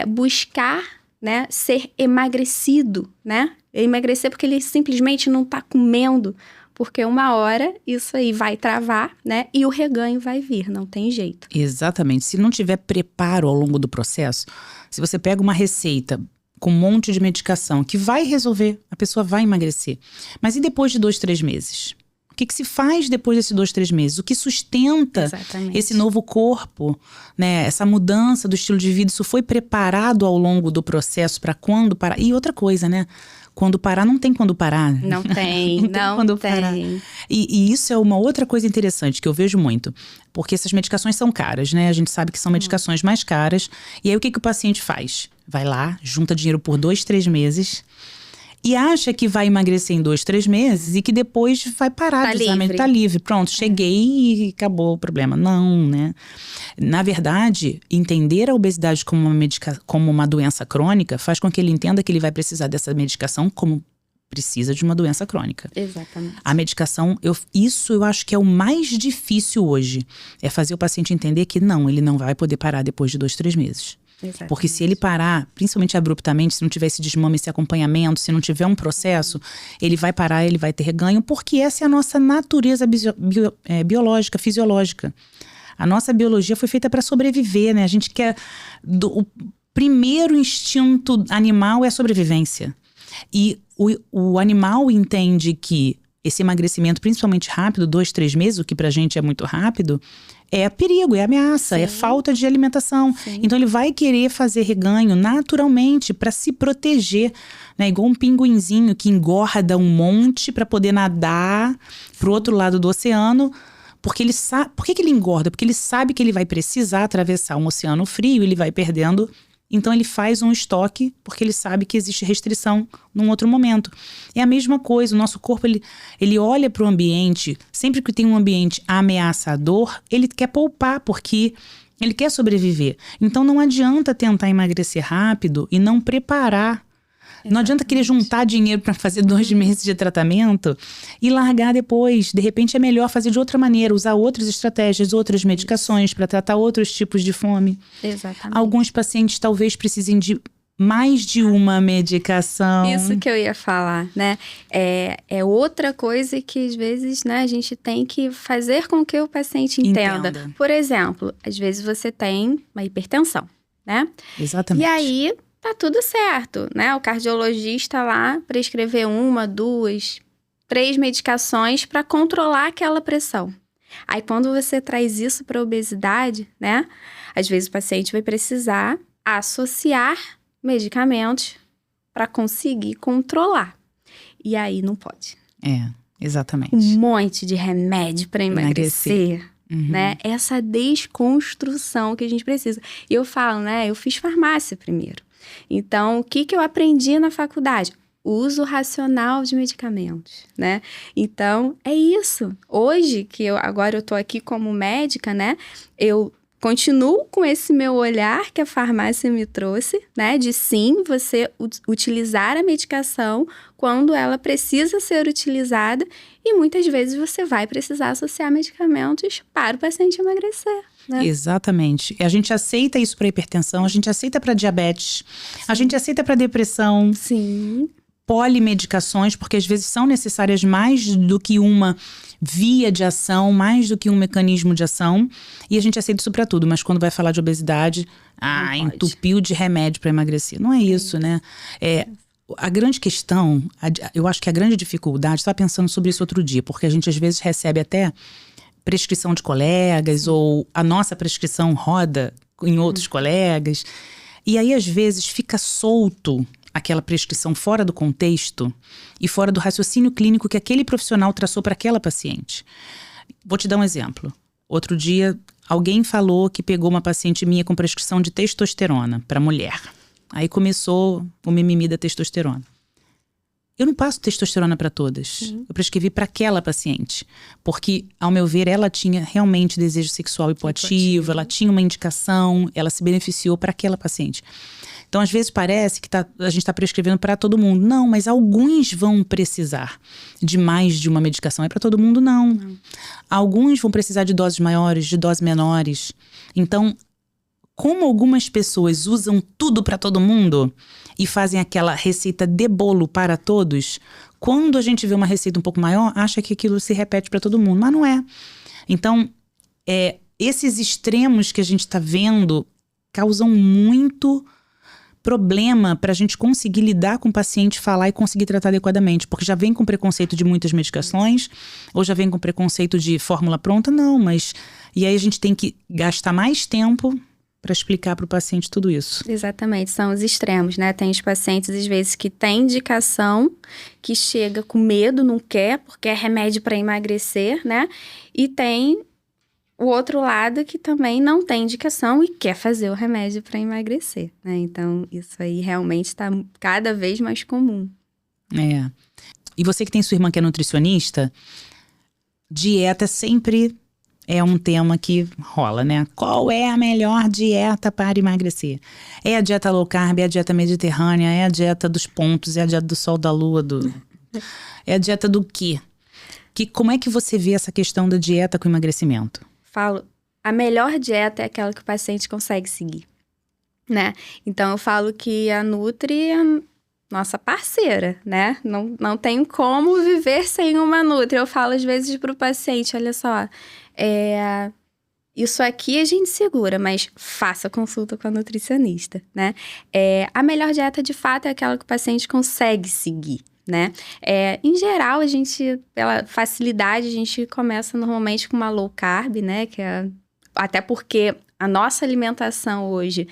buscar, né, ser emagrecido, né? Emagrecer porque ele simplesmente não está comendo, porque uma hora isso aí vai travar, né? E o reganho vai vir, não tem jeito. Exatamente. Se não tiver preparo ao longo do processo, se você pega uma receita com um monte de medicação que vai resolver, a pessoa vai emagrecer. Mas e depois de 2, 3 meses? O que se faz depois desses 2, 3 meses? O que sustenta Exatamente. esse novo corpo, né? Essa mudança do estilo de vida? Isso foi preparado ao longo do processo para quando parar? E outra coisa, né? Quando parar, não tem quando parar. Não tem, Não tem quando parar. E isso é uma outra coisa interessante que eu vejo muito. Porque essas medicações são caras, né? A gente sabe que são medicações mais caras. E aí, o que o paciente faz? Vai lá, junta dinheiro por 2, 3 meses... E acha que vai emagrecer em 2, 3 meses e que depois vai parar de usar, tá livre. Pronto, cheguei e acabou o problema. Não, né? Na verdade, entender a obesidade como uma doença crônica faz com que ele entenda que ele vai precisar dessa medicação como precisa de uma doença crônica. Exatamente. A medicação, isso eu acho que é o mais difícil hoje. É fazer o paciente entender que não, ele não vai poder parar depois de 2, 3 meses. Exatamente. Porque se ele parar, principalmente abruptamente, se não tiver esse desmame, esse acompanhamento, se não tiver um processo, ele vai parar, ele vai ter reganho, porque essa é a nossa natureza biológica, fisiológica. A nossa biologia foi feita para sobreviver, né? A gente quer... O primeiro instinto animal é a sobrevivência. E o animal entende que esse emagrecimento, principalmente rápido, 2, 3 meses, o que pra gente é muito rápido, é perigo, é ameaça, é falta de alimentação. Sim. Então ele vai querer fazer reganho naturalmente para se proteger, né? Igual um pinguinzinho que engorda um monte para poder nadar pro outro lado do oceano. Porque ele sabe. Por que ele engorda? Porque ele sabe que ele vai precisar atravessar um oceano frio, ele vai perdendo. Então ele faz um estoque porque ele sabe que existe restrição num outro momento. É a mesma coisa, o nosso corpo ele olha para o ambiente, sempre que tem um ambiente ameaçador, ele quer poupar porque ele quer sobreviver. Então não adianta tentar emagrecer rápido e não preparar. Exatamente. Não adianta querer juntar dinheiro para fazer 2 meses de tratamento e largar depois. De repente é melhor fazer de outra maneira, usar outras estratégias, outras medicações para tratar outros tipos de fome. Exatamente. Alguns pacientes talvez precisem de mais de uma medicação. Isso que eu ia falar, né? É outra coisa que às vezes, né, a gente tem que fazer com que o paciente entenda. Por exemplo, às vezes você tem uma hipertensão, né? Exatamente. E aí tá tudo certo, né? O cardiologista lá prescrever 1, 2, 3 medicações para controlar aquela pressão. Aí quando você traz isso para obesidade, né? Às vezes o paciente vai precisar associar medicamentos para conseguir controlar. E aí não pode. Exatamente. Um monte de remédio para emagrecer. Né? Essa desconstrução que a gente precisa. E eu falo, né? Eu fiz farmácia primeiro. Então, o que eu aprendi na faculdade? Uso racional de medicamentos, né? Então, é isso. Hoje, agora eu tô aqui como médica, né? Eu continuo com esse meu olhar que a farmácia me trouxe, né? De sim, você utilizar a medicação quando ela precisa ser utilizada e muitas vezes você vai precisar associar medicamentos para o paciente emagrecer. Né? Exatamente. A gente aceita isso para hipertensão, a gente aceita para diabetes, a gente aceita para depressão. Sim. Polimedicações, porque às vezes são necessárias mais do que uma via de ação, mais do que um mecanismo de ação. E a gente aceita isso para tudo, mas quando vai falar de obesidade, entupiu de remédio para emagrecer. Não é isso, né? A grande questão, eu acho que a grande dificuldade, estava pensando sobre isso outro dia, porque a gente às vezes recebe até prescrição de colegas, ou a nossa prescrição roda em outros colegas. E aí, às vezes, fica solto aquela prescrição fora do contexto e fora do raciocínio clínico que aquele profissional traçou para aquela paciente. Vou te dar um exemplo. Outro dia, alguém falou que pegou uma paciente minha com prescrição de testosterona para mulher. Aí começou o mimimi da testosterona. Eu não passo testosterona para todas. Eu prescrevi para aquela paciente. Porque, ao meu ver, ela tinha realmente desejo sexual hipoativo, ela tinha uma indicação, ela se beneficiou para aquela paciente. Então, às vezes parece que a gente está prescrevendo para todo mundo. Não, mas alguns vão precisar de mais de uma medicação. É para todo mundo, não. Alguns vão precisar de doses maiores, de doses menores. Então, como algumas pessoas usam tudo para todo mundo e fazem aquela receita de bolo para todos, quando a gente vê uma receita um pouco maior, acha que aquilo se repete para todo mundo, mas não é. Então, esses extremos que a gente está vendo causam muito problema para a gente conseguir lidar com o paciente, falar e conseguir tratar adequadamente. Porque já vem com preconceito de muitas medicações, ou já vem com preconceito de fórmula pronta, não, mas... E aí a gente tem que gastar mais tempo para explicar para o paciente tudo isso. Exatamente, são os extremos, né? Tem os pacientes, às vezes, que têm indicação, que chega com medo, não quer, porque é remédio para emagrecer, né? E tem o outro lado que também não tem indicação e quer fazer o remédio para emagrecer, né? Então, isso aí realmente está cada vez mais comum. É. E você que tem sua irmã que é nutricionista, dieta sempre é um tema que rola, né? Qual é a melhor dieta para emagrecer? É a dieta low carb, é a dieta mediterrânea, é a dieta dos pontos, é a dieta do sol, da lua, é a dieta do quê? Como é que você vê essa questão da dieta com emagrecimento? Falo, a melhor dieta é aquela que o paciente consegue seguir, né? Então, eu falo que a Nutri é nossa parceira, né? Não tem como viver sem uma Nutri. Eu falo às vezes para o paciente, olha só, isso aqui a gente segura, mas faça consulta com a nutricionista, né? A melhor dieta, de fato, é aquela que o paciente consegue seguir, né? Em geral, a gente, pela facilidade, a gente começa normalmente com uma low carb, né? Até porque a nossa alimentação hoje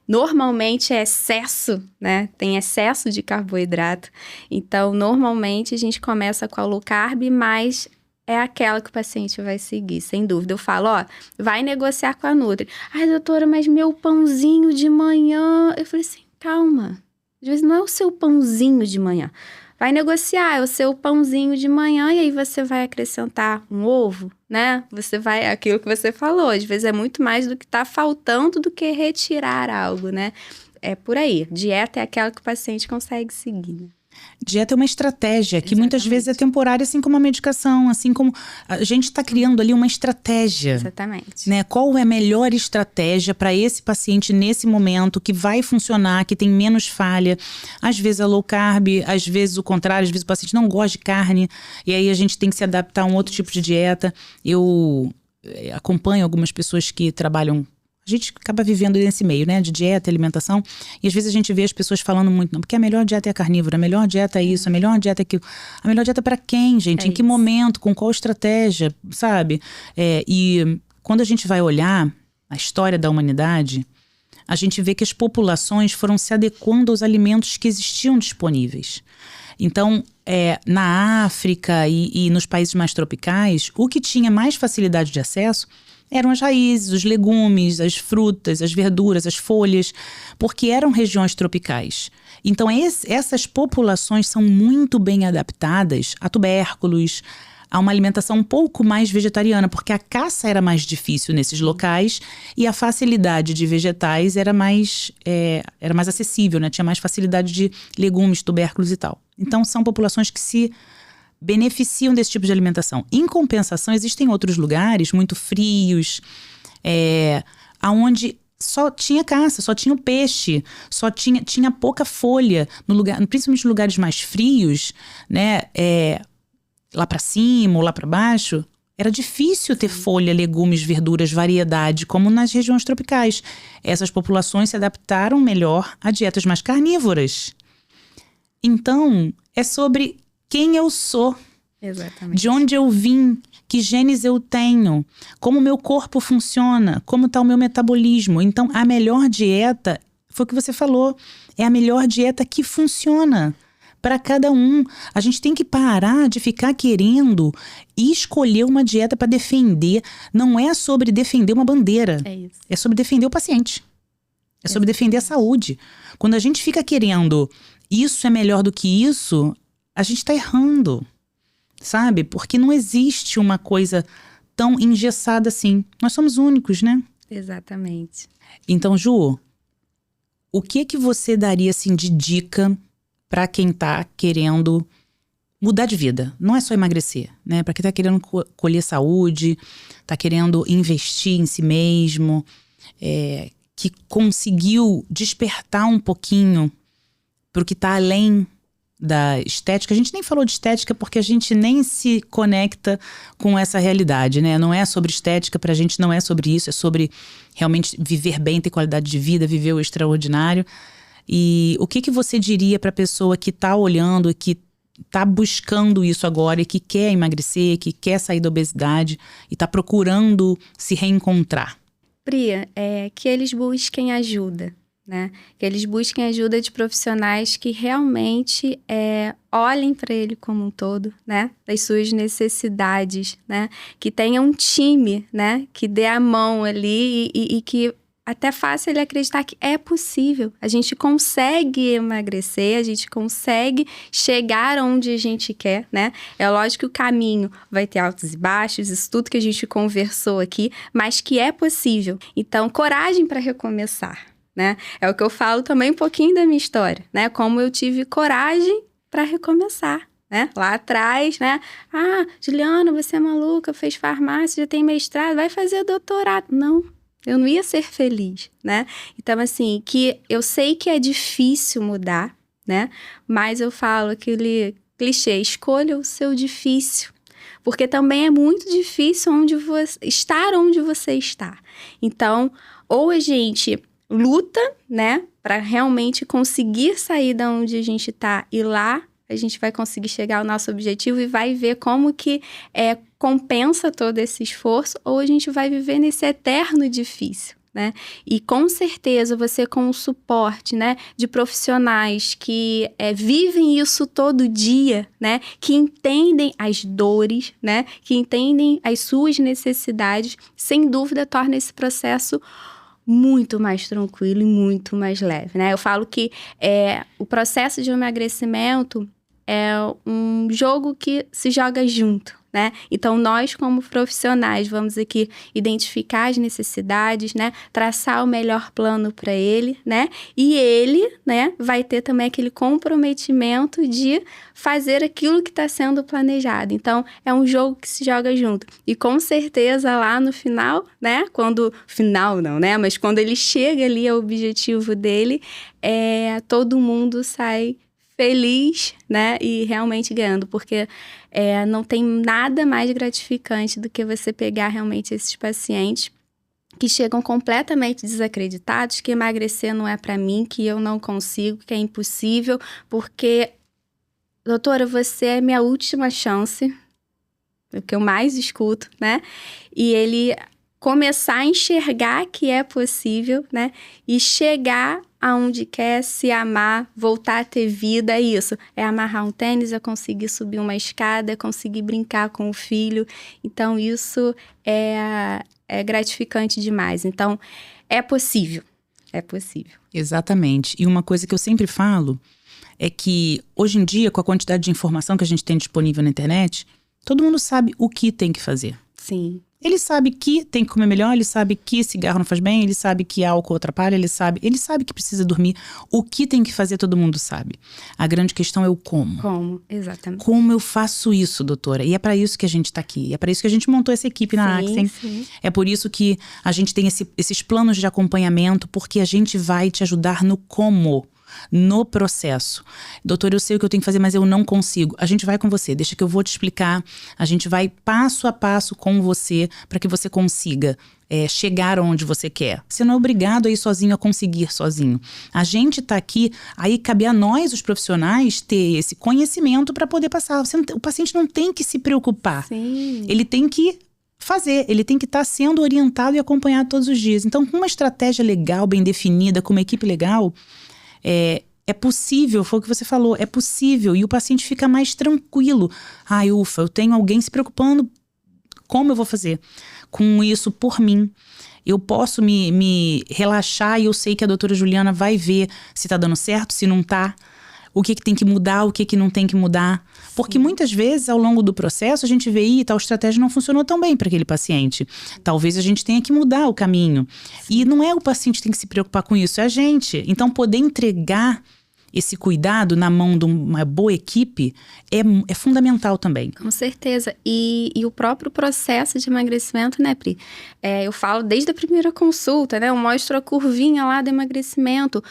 normalmente é excesso, né? Tem excesso de carboidrato. Então, normalmente a gente começa com a low carb, mas é aquela que o paciente vai seguir, sem dúvida. Eu falo, vai negociar com a Nutri. Ai, doutora, mas meu pãozinho de manhã... Eu falei assim, calma. Às vezes não é o seu pãozinho de manhã. Vai negociar, é o seu pãozinho de manhã e aí você vai acrescentar um ovo, né? Aquilo que você falou, às vezes é muito mais do que tá faltando do que retirar algo, né? É por aí. Dieta é aquela que o paciente consegue seguir, né? Dieta é uma estratégia que Exatamente. Muitas vezes é temporária, assim como a medicação, assim como a gente está criando ali uma estratégia. Exatamente. Né? Qual é a melhor estratégia para esse paciente nesse momento, que vai funcionar, que tem menos falha. Às vezes a low carb, às vezes o contrário, às vezes o paciente não gosta de carne e aí a gente tem que se adaptar a um outro tipo de dieta. Eu acompanho algumas pessoas que trabalham... A gente acaba vivendo nesse meio, né? De dieta, alimentação. E às vezes a gente vê as pessoas falando muito, não, porque a melhor dieta é a carnívora, a melhor dieta é isso, a melhor dieta é aquilo. A melhor dieta é para quem, gente? Em que momento? Com qual estratégia? Sabe? E quando a gente vai olhar a história da humanidade, a gente vê que as populações foram se adequando aos alimentos que existiam disponíveis. Então, na África e nos países mais tropicais, o que tinha mais facilidade de acesso eram as raízes, os legumes, as frutas, as verduras, as folhas, porque eram regiões tropicais. Então, essas populações são muito bem adaptadas a tubérculos, a uma alimentação um pouco mais vegetariana, porque a caça era mais difícil nesses locais e a facilidade de vegetais era mais acessível, né? Tinha mais facilidade de legumes, tubérculos e tal. Então, são populações que se beneficiam desse tipo de alimentação. Em compensação, existem outros lugares muito frios, onde só tinha caça, só tinha o peixe, só tinha pouca folha, principalmente em lugares mais frios, né? Lá para cima ou lá para baixo, era difícil ter folha, legumes, verduras, variedade, como nas regiões tropicais. Essas populações se adaptaram melhor a dietas mais carnívoras. Então, é sobre quem eu sou. Exatamente. De onde eu vim, que genes eu tenho, como o meu corpo funciona, como está o meu metabolismo. Então, a melhor dieta, foi o que você falou, é a melhor dieta que funciona para cada um. A gente tem que parar de ficar querendo e escolher uma dieta para defender. Não é sobre defender uma bandeira. É isso. É sobre defender o paciente. É sobre defender a saúde. Quando a gente fica querendo isso é melhor do que isso, a gente está errando. Sabe? Porque não existe uma coisa tão engessada assim. Nós somos únicos, né? Exatamente. Então, Ju, o que você daria assim de dica para quem tá querendo mudar de vida? Não é só emagrecer, né? Para quem tá querendo colher saúde, tá querendo investir em si mesmo, que conseguiu despertar um pouquinho pro que tá além da estética. A gente nem falou de estética porque a gente nem se conecta com essa realidade, né? Não é sobre estética, pra gente não é sobre isso, é sobre realmente viver bem, ter qualidade de vida, viver o extraordinário. E o que você diria para a pessoa que está olhando, que está buscando isso agora e que quer emagrecer, que quer sair da obesidade e está procurando se reencontrar? Pri, que eles busquem ajuda, né? Que eles busquem ajuda de profissionais que realmente olhem para ele como um todo, né? Das suas necessidades, né? Que tenha um time, né? Que dê a mão ali e que até faça ele acreditar que é possível. A gente consegue emagrecer, a gente consegue chegar onde a gente quer, né? É lógico que o caminho vai ter altos e baixos, isso tudo que a gente conversou aqui, mas que é possível. Então, coragem para recomeçar, né? É o que eu falo também um pouquinho da minha história, né? Como eu tive coragem para recomeçar. Né? Lá atrás, né? Ah, Juliana, você é maluca, fez farmácia, já tem mestrado, vai fazer doutorado. Não. Eu não ia ser feliz, né? Então, assim, que eu sei que é difícil mudar, né? Mas eu falo aquele clichê, escolha o seu difícil. Porque também é muito difícil estar onde você está. Então, ou a gente luta, né? Para realmente conseguir sair da onde a gente está e lá a gente vai conseguir chegar ao nosso objetivo e vai ver como que compensa todo esse esforço, ou a gente vai viver nesse eterno difícil, né? E com certeza você com o suporte, né, de profissionais que vivem isso todo dia, né, que entendem as dores, né, que entendem as suas necessidades, sem dúvida torna esse processo muito mais tranquilo e muito mais leve, né? Eu falo que o processo de emagrecimento é um jogo que se joga junto, né? Então, nós como profissionais vamos aqui identificar as necessidades, né? Traçar o melhor plano para ele, né? E ele, né, vai ter também aquele comprometimento de fazer aquilo que está sendo planejado. Então, é um jogo que se joga junto. E com certeza lá no final, né? Final não, né? Mas quando ele chega ali ao objetivo dele, todo mundo sai feliz, né, e realmente ganhando, porque não tem nada mais gratificante do que você pegar realmente esses pacientes que chegam completamente desacreditados, que emagrecer não é para mim, que eu não consigo, que é impossível, porque, doutora, você é minha última chance, o que eu mais escuto, né, e ele começar a enxergar que é possível, né, e chegar aonde quer, se amar, voltar a ter vida, é isso. É amarrar um tênis, é conseguir subir uma escada, é conseguir brincar com o filho. Então, isso é gratificante demais. Então, é possível. É possível. Exatamente. E uma coisa que eu sempre falo é que, hoje em dia, com a quantidade de informação que a gente tem disponível na internet, todo mundo sabe o que tem que fazer. Sim. Ele sabe que tem que comer melhor, ele sabe que cigarro não faz bem, ele sabe que álcool atrapalha, ele sabe que precisa dormir. O que tem que fazer, todo mundo sabe. A grande questão é o como. Como, exatamente. Como eu faço isso, doutora? E é para isso que a gente está aqui. É para isso que a gente montou essa equipe na Axen. Sim. É por isso que a gente tem esses planos de acompanhamento, porque a gente vai te ajudar no como. No processo. Doutor, eu sei o que eu tenho que fazer, mas eu não consigo. A gente vai com você, deixa que eu vou te explicar. A gente vai passo a passo com você para que você consiga chegar onde você quer. Você não é obrigado a ir sozinho, a conseguir sozinho. A gente tá aqui, aí cabe a nós, os profissionais, ter esse conhecimento para poder passar. O paciente não tem que se preocupar. Sim. Ele tem que fazer, ele tem que estar sendo orientado e acompanhado todos os dias. Então, com uma estratégia legal, bem definida, com uma equipe legal, é possível, foi o que você falou, é possível, e o paciente fica mais tranquilo. Ai, ufa, eu tenho alguém se preocupando, como eu vou fazer com isso por mim? Eu posso me relaxar e eu sei que a doutora Juliana vai ver se tá dando certo, se não tá, o que tem que mudar, o que não tem que mudar. Porque muitas vezes, ao longo do processo, a gente vê, tal estratégia não funcionou tão bem para aquele paciente. Talvez a gente tenha que mudar o caminho. E não é o paciente que tem que se preocupar com isso, é a gente. Então, poder entregar esse cuidado na mão de uma boa equipe é fundamental também. Com certeza. E o próprio processo de emagrecimento, né, Pri? Eu falo desde a primeira consulta, né? Eu mostro a curvinha lá do emagrecimento.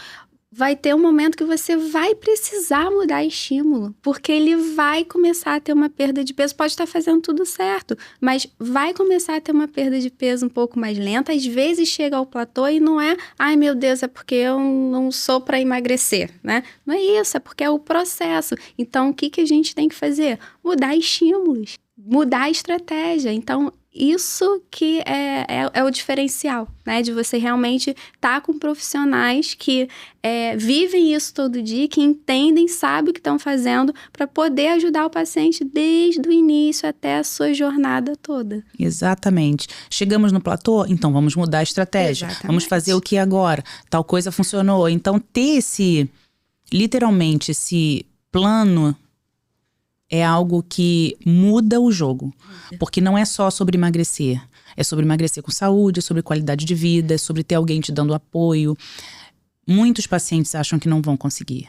vai ter um momento que você vai precisar mudar estímulo, porque ele vai começar a ter uma perda de peso. Pode estar fazendo tudo certo, mas vai começar a ter uma perda de peso um pouco mais lenta. Às vezes chega ao platô e não é, ai meu Deus, é porque eu não sou para emagrecer, né? Não é isso, é porque é o processo. Então, o que a gente tem que fazer? Mudar estímulos, mudar a estratégia. Então, isso que é o diferencial, né? De você realmente estar com profissionais que vivem isso todo dia, que entendem, sabem o que estão fazendo para poder ajudar o paciente desde o início até a sua jornada toda. Exatamente. Chegamos no platô, então vamos mudar a estratégia. Exatamente. Vamos fazer o que agora? Tal coisa funcionou. Então ter literalmente esse plano é algo que muda o jogo. Porque não é só sobre emagrecer. É sobre emagrecer com saúde, é sobre qualidade de vida, é sobre ter alguém te dando apoio. Muitos pacientes acham que não vão conseguir.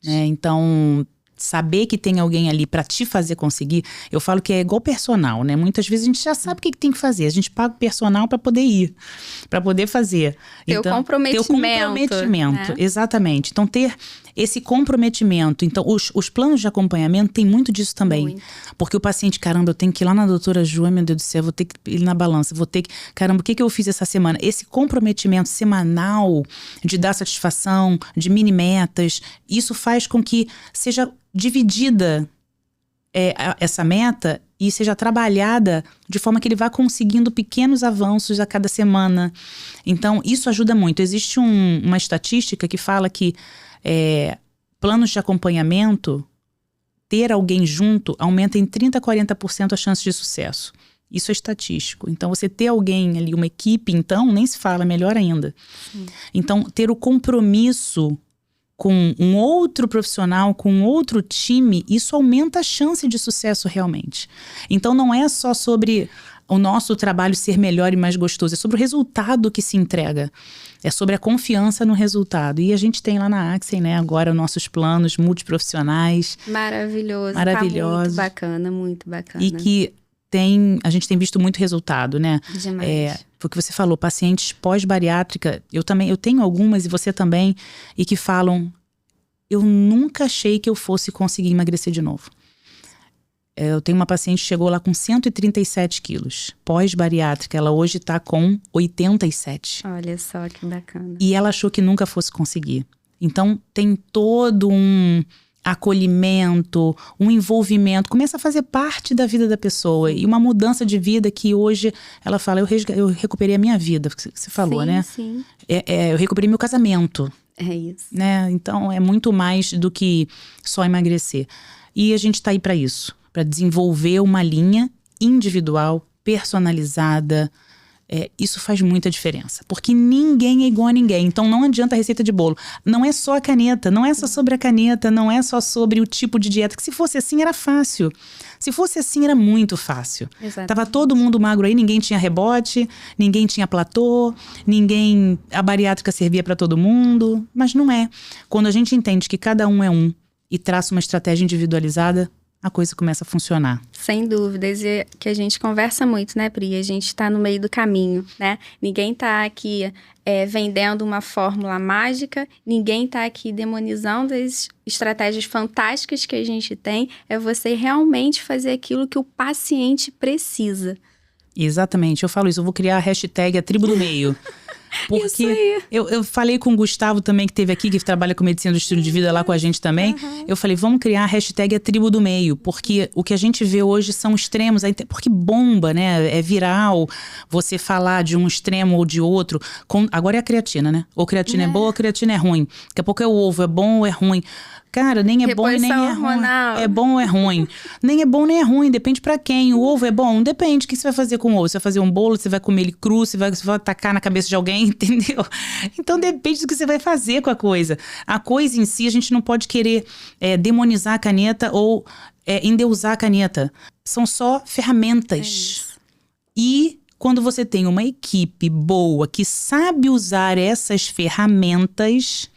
Né? Então, saber que tem alguém ali para te fazer conseguir, eu falo que é igual personal, né? Muitas vezes a gente já sabe o que tem que fazer. A gente paga o personal para poder ir, para poder fazer. Ter o comprometimento. Né? Exatamente. Então, ter esse comprometimento. Então, os planos de acompanhamento tem muito disso também. Muito. Porque o paciente, caramba, eu tenho que ir lá na doutora Ju, meu Deus do céu, vou ter que ir na balança, caramba, o que eu fiz essa semana? Esse comprometimento semanal de dar satisfação, de mini metas, isso faz com que seja dividida essa meta e seja trabalhada de forma que ele vá conseguindo pequenos avanços a cada semana. Então, isso ajuda muito. Existe uma estatística que fala que planos de acompanhamento, ter alguém junto, aumenta em 30% a 40% a chance de sucesso. Isso é estatístico. Então, você ter alguém ali, uma equipe, então, nem se fala, melhor ainda. Sim. Então, ter o compromisso com um outro profissional, com outro time, isso aumenta a chance de sucesso realmente. Então, não é só sobre o nosso trabalho ser melhor e mais gostoso, é sobre o resultado que se entrega. É sobre a confiança no resultado. E a gente tem lá na Axen, né, agora nossos planos multiprofissionais. Maravilhoso. Maravilhosos. Tá muito bacana, muito bacana. E que a gente tem visto muito resultado, né? Demais. Porque você falou, pacientes pós-bariátrica, eu tenho algumas e você também, e que falam, eu nunca achei que eu fosse conseguir emagrecer de novo. Eu tenho uma paciente que chegou lá com 137 quilos, pós-bariátrica, ela hoje está com 87. Olha só que bacana. E ela achou que nunca fosse conseguir. Então tem todo um acolhimento, um envolvimento, começa a fazer parte da vida da pessoa e uma mudança de vida que hoje ela fala, eu recuperei a minha vida, que você falou, sim, né? Sim. Eu recuperei meu casamento. É isso. Né? Então é muito mais do que só emagrecer. E a gente está aí para isso, para desenvolver uma linha individual, personalizada. Isso faz muita diferença, porque ninguém é igual a ninguém, então não adianta a receita de bolo, não é só a caneta, não é só sobre a caneta, não é só sobre o tipo de dieta, que se fosse assim era fácil, se fosse assim era muito fácil. Exatamente. Tava todo mundo magro aí, ninguém tinha rebote, ninguém tinha platô, a bariátrica servia para todo mundo, mas não é. Quando a gente entende que cada um é um e traça uma estratégia individualizada, a coisa começa a funcionar. Sem dúvidas, e que a gente conversa muito, né, Pri? A gente está no meio do caminho, né? Ninguém está aqui vendendo uma fórmula mágica, ninguém está aqui demonizando as estratégias fantásticas que a gente tem. É você realmente fazer aquilo que o paciente precisa. Exatamente, eu falo isso, eu vou criar a hashtag a tribo do meio. Porque eu falei com o Gustavo também, que esteve aqui, que trabalha com medicina do estilo de vida lá com a gente também. Uhum. Eu falei, vamos criar a hashtag a tribo do meio. Porque o que a gente vê hoje são extremos. Porque bomba, né? É viral você falar de um extremo ou de outro. Agora é a creatina, né? Ou creatina é boa ou creatina é ruim. Daqui a pouco é o ovo, é bom ou é ruim. Cara, nem é bom e nem é ruim. É bom ou é ruim? Nem é bom nem é ruim, depende pra quem. O ovo é bom? Depende. O que você vai fazer com o ovo? Você vai fazer um bolo, você vai comer ele cru, você vai tacar na cabeça de alguém, entendeu? Então depende do que você vai fazer com a coisa. A coisa em si, a gente não pode querer demonizar a caneta ou endeusar a caneta. São só ferramentas. E quando você tem uma equipe boa que sabe usar essas ferramentas,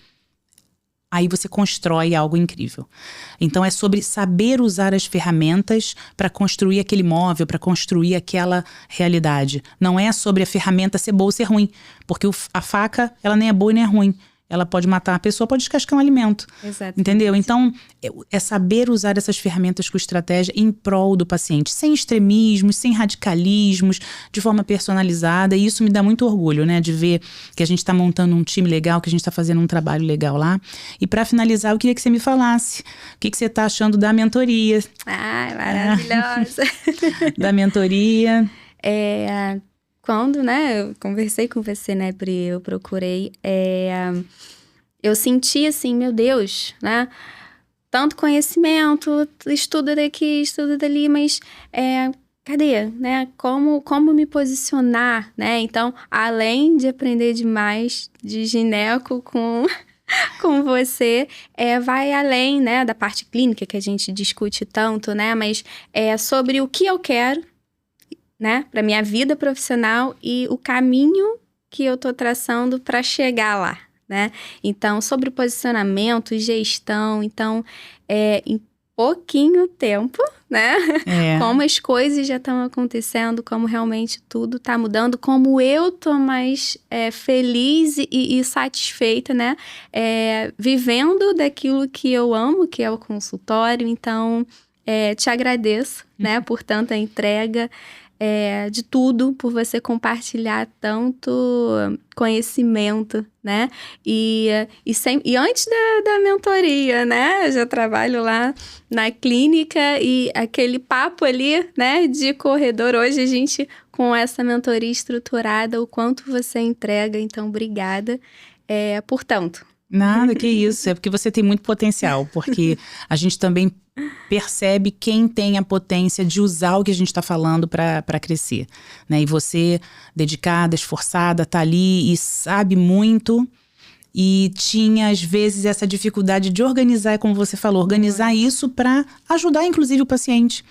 aí você constrói algo incrível. Então é sobre saber usar as ferramentas para construir aquele móvel, para construir aquela realidade. Não é sobre a ferramenta ser boa ou ser ruim, porque a faca, ela nem é boa nem é ruim. ela pode matar a pessoa, pode descascar um alimento. Exatamente. Entendeu? Então, é saber usar essas ferramentas com estratégia em prol do paciente, sem extremismos, sem radicalismos, de forma personalizada. E isso me dá muito orgulho, né? De ver que a gente está montando um time legal, que a gente está fazendo um trabalho legal lá. E para finalizar, eu queria que você me falasse o que você está achando da mentoria. Ai, maravilhosa! Da mentoria. Quando, né, eu conversei com você, né, Pri, eu procurei, eu senti assim, meu Deus, né, tanto conhecimento, estudo daqui, estudo dali, mas cadê, né, como me posicionar, né, então, além de aprender demais de gineco com você, vai além, né, da parte clínica que a gente discute tanto, né, mas sobre o que eu quero, né, para minha vida profissional e o caminho que eu tô traçando para chegar lá, né? Então, sobre posicionamento, gestão, então, em pouquinho tempo, né? Como as coisas já estão acontecendo, como realmente tudo tá mudando, como eu tô mais feliz e satisfeita, né? Vivendo daquilo que eu amo, que é o consultório. Então, te agradeço, né, por tanta entrega, de tudo, por você compartilhar tanto conhecimento, né? E antes da mentoria, né? Eu já trabalho lá na clínica e aquele papo ali, né, de corredor. Hoje a gente, com essa mentoria estruturada, o quanto você entrega. Então, obrigada por tanto. Nada, que isso. É porque você tem muito potencial. Porque a gente também percebe quem tem a potência de usar o que a gente está falando para crescer, né? E você, dedicada, esforçada, tá ali e sabe muito e tinha, às vezes, essa dificuldade de organizar, como você falou, organizar isso para ajudar, inclusive, o paciente,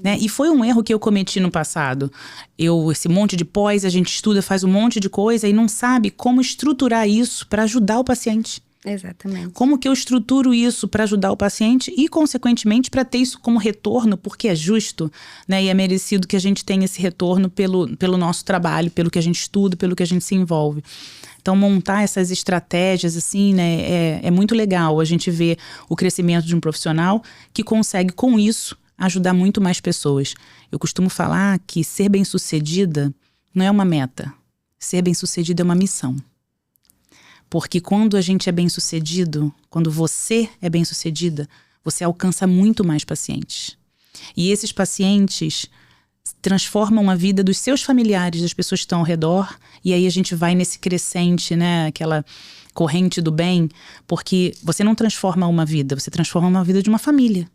né? E foi um erro que eu cometi no passado. Esse monte de pós, a gente estuda, faz um monte de coisa e não sabe como estruturar isso para ajudar o paciente. Exatamente. Como que eu estruturo isso para ajudar o paciente e, consequentemente, para ter isso como retorno, porque é justo, né? E é merecido que a gente tenha esse retorno pelo nosso trabalho, pelo que a gente estuda, pelo que a gente se envolve. Então, montar essas estratégias, assim, né, é muito legal. A gente vê o crescimento de um profissional que consegue, com isso, ajudar muito mais pessoas. Eu costumo falar que ser bem-sucedida não é uma meta. Ser bem-sucedida é uma missão. Porque quando a gente é bem-sucedido, quando você é bem-sucedida, você alcança muito mais pacientes. E esses pacientes transformam a vida dos seus familiares, das pessoas que estão ao redor, e aí a gente vai nesse crescente, né, aquela corrente do bem, porque você não transforma uma vida, você transforma uma vida de uma família.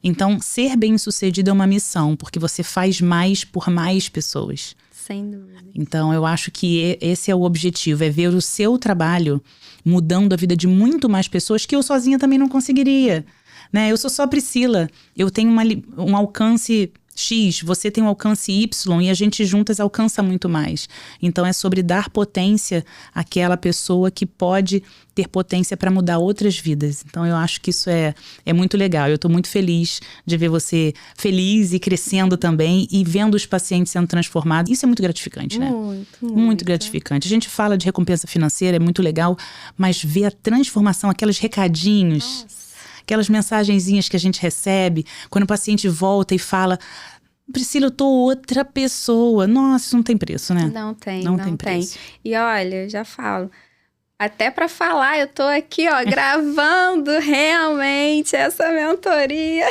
Então, ser bem-sucedido é uma missão, porque você faz mais por mais pessoas. Sem dúvida. Então, eu acho que esse é o objetivo, é ver o seu trabalho mudando a vida de muito mais pessoas que eu sozinha também não conseguiria, né? Eu sou só Priscila, eu tenho um alcance X, você tem um alcance Y e a gente juntas alcança muito mais. Então é sobre dar potência àquela pessoa que pode ter potência para mudar outras vidas. Então eu acho que isso é muito legal. Eu estou muito feliz de ver você feliz e crescendo também e vendo os pacientes sendo transformados. Isso é muito gratificante, né? Muito gratificante. A gente fala de recompensa financeira, é muito legal, mas ver a transformação, aqueles recadinhos... Nossa. Aquelas mensagenzinhas que a gente recebe, quando o paciente volta e fala: Priscila, eu tô outra pessoa. Nossa, isso não tem preço, né? Não tem. Preço. E olha, eu já falo, até para falar, eu tô aqui, ó, gravando realmente essa mentoria.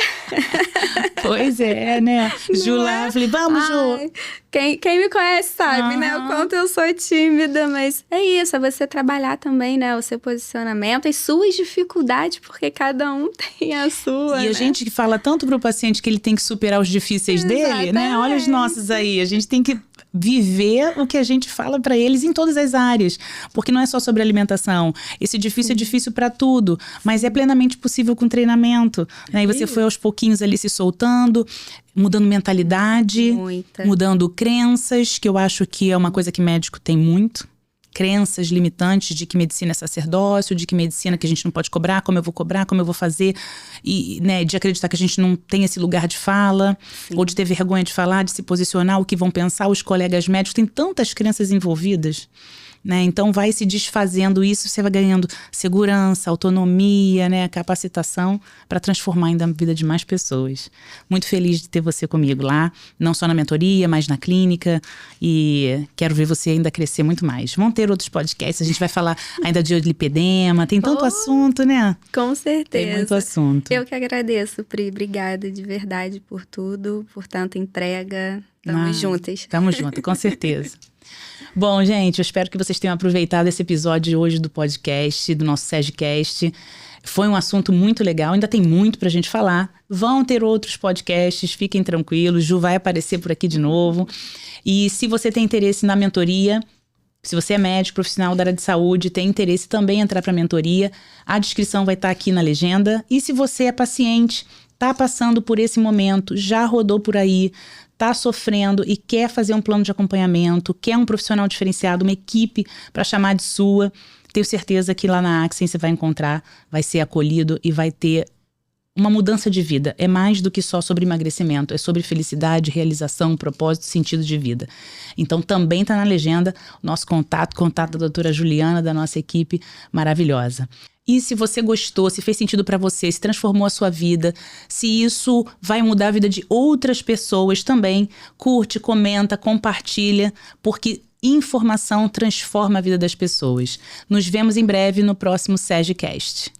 Pois é, né? Ju lá, eu falei, vamos, Ju. Quem me conhece sabe, né? O quanto eu sou tímida, mas é isso, é você trabalhar também, né? O seu posicionamento, as suas dificuldades, porque cada um tem a sua, E a né? gente que fala tanto pro paciente que ele tem que superar os difíceis dele, né? Olha os nossos aí, a gente tem que viver o que a gente fala para eles em todas as áreas, porque não é só sobre alimentação. Esse difícil é difícil para tudo, mas é plenamente possível com treinamento, né? E você foi aos pouquinhos ali se soltando, mudando mentalidade, mudando crenças, que eu acho que é uma coisa que médico tem muito. Crenças limitantes de que medicina é sacerdócio, de que medicina que a gente não pode cobrar, como eu vou cobrar, como eu vou fazer, e, né, de acreditar que a gente não tem esse lugar de fala, ou de ter vergonha de falar, de se posicionar, o que vão pensar os colegas médicos. Tem tantas crenças envolvidas né? Então vai se desfazendo isso, você vai ganhando segurança, autonomia, né? Capacitação para transformar ainda a vida de mais pessoas. Muito feliz de ter você comigo lá, não só na mentoria, mas na clínica, e quero ver você ainda crescer muito mais. Vão ter outros podcasts, a gente vai falar ainda de lipedema, tem tanto assunto, né? Com certeza. Tem muito assunto. Eu que agradeço, Pri, obrigada de verdade por tudo, por tanta entrega. Tamo juntas. Tamo juntas, com certeza. Bom, gente, eu espero que vocês tenham aproveitado esse episódio de hoje do podcast, do nosso SEGcast. Foi um assunto muito legal, ainda tem muito pra gente falar. Vão ter outros podcasts, fiquem tranquilos, Ju vai aparecer por aqui de novo. E se você tem interesse na mentoria, se você é médico, profissional da área de saúde, tem interesse também em entrar para a mentoria, a descrição vai estar aqui na legenda. E se você é paciente, está passando por esse momento, já rodou por aí, está sofrendo e quer fazer um plano de acompanhamento, quer um profissional diferenciado, uma equipe para chamar de sua, tenho certeza que lá na Axen você vai encontrar, vai ser acolhido e vai ter uma mudança de vida. É mais do que só sobre emagrecimento, é sobre felicidade, realização, propósito, sentido de vida. Então também está na legenda o nosso contato da doutora Juliana, da nossa equipe maravilhosa. E se você gostou, se fez sentido para você, se transformou a sua vida, se isso vai mudar a vida de outras pessoas também, curte, comenta, compartilha, porque informação transforma a vida das pessoas. Nos vemos em breve no próximo SEGcast.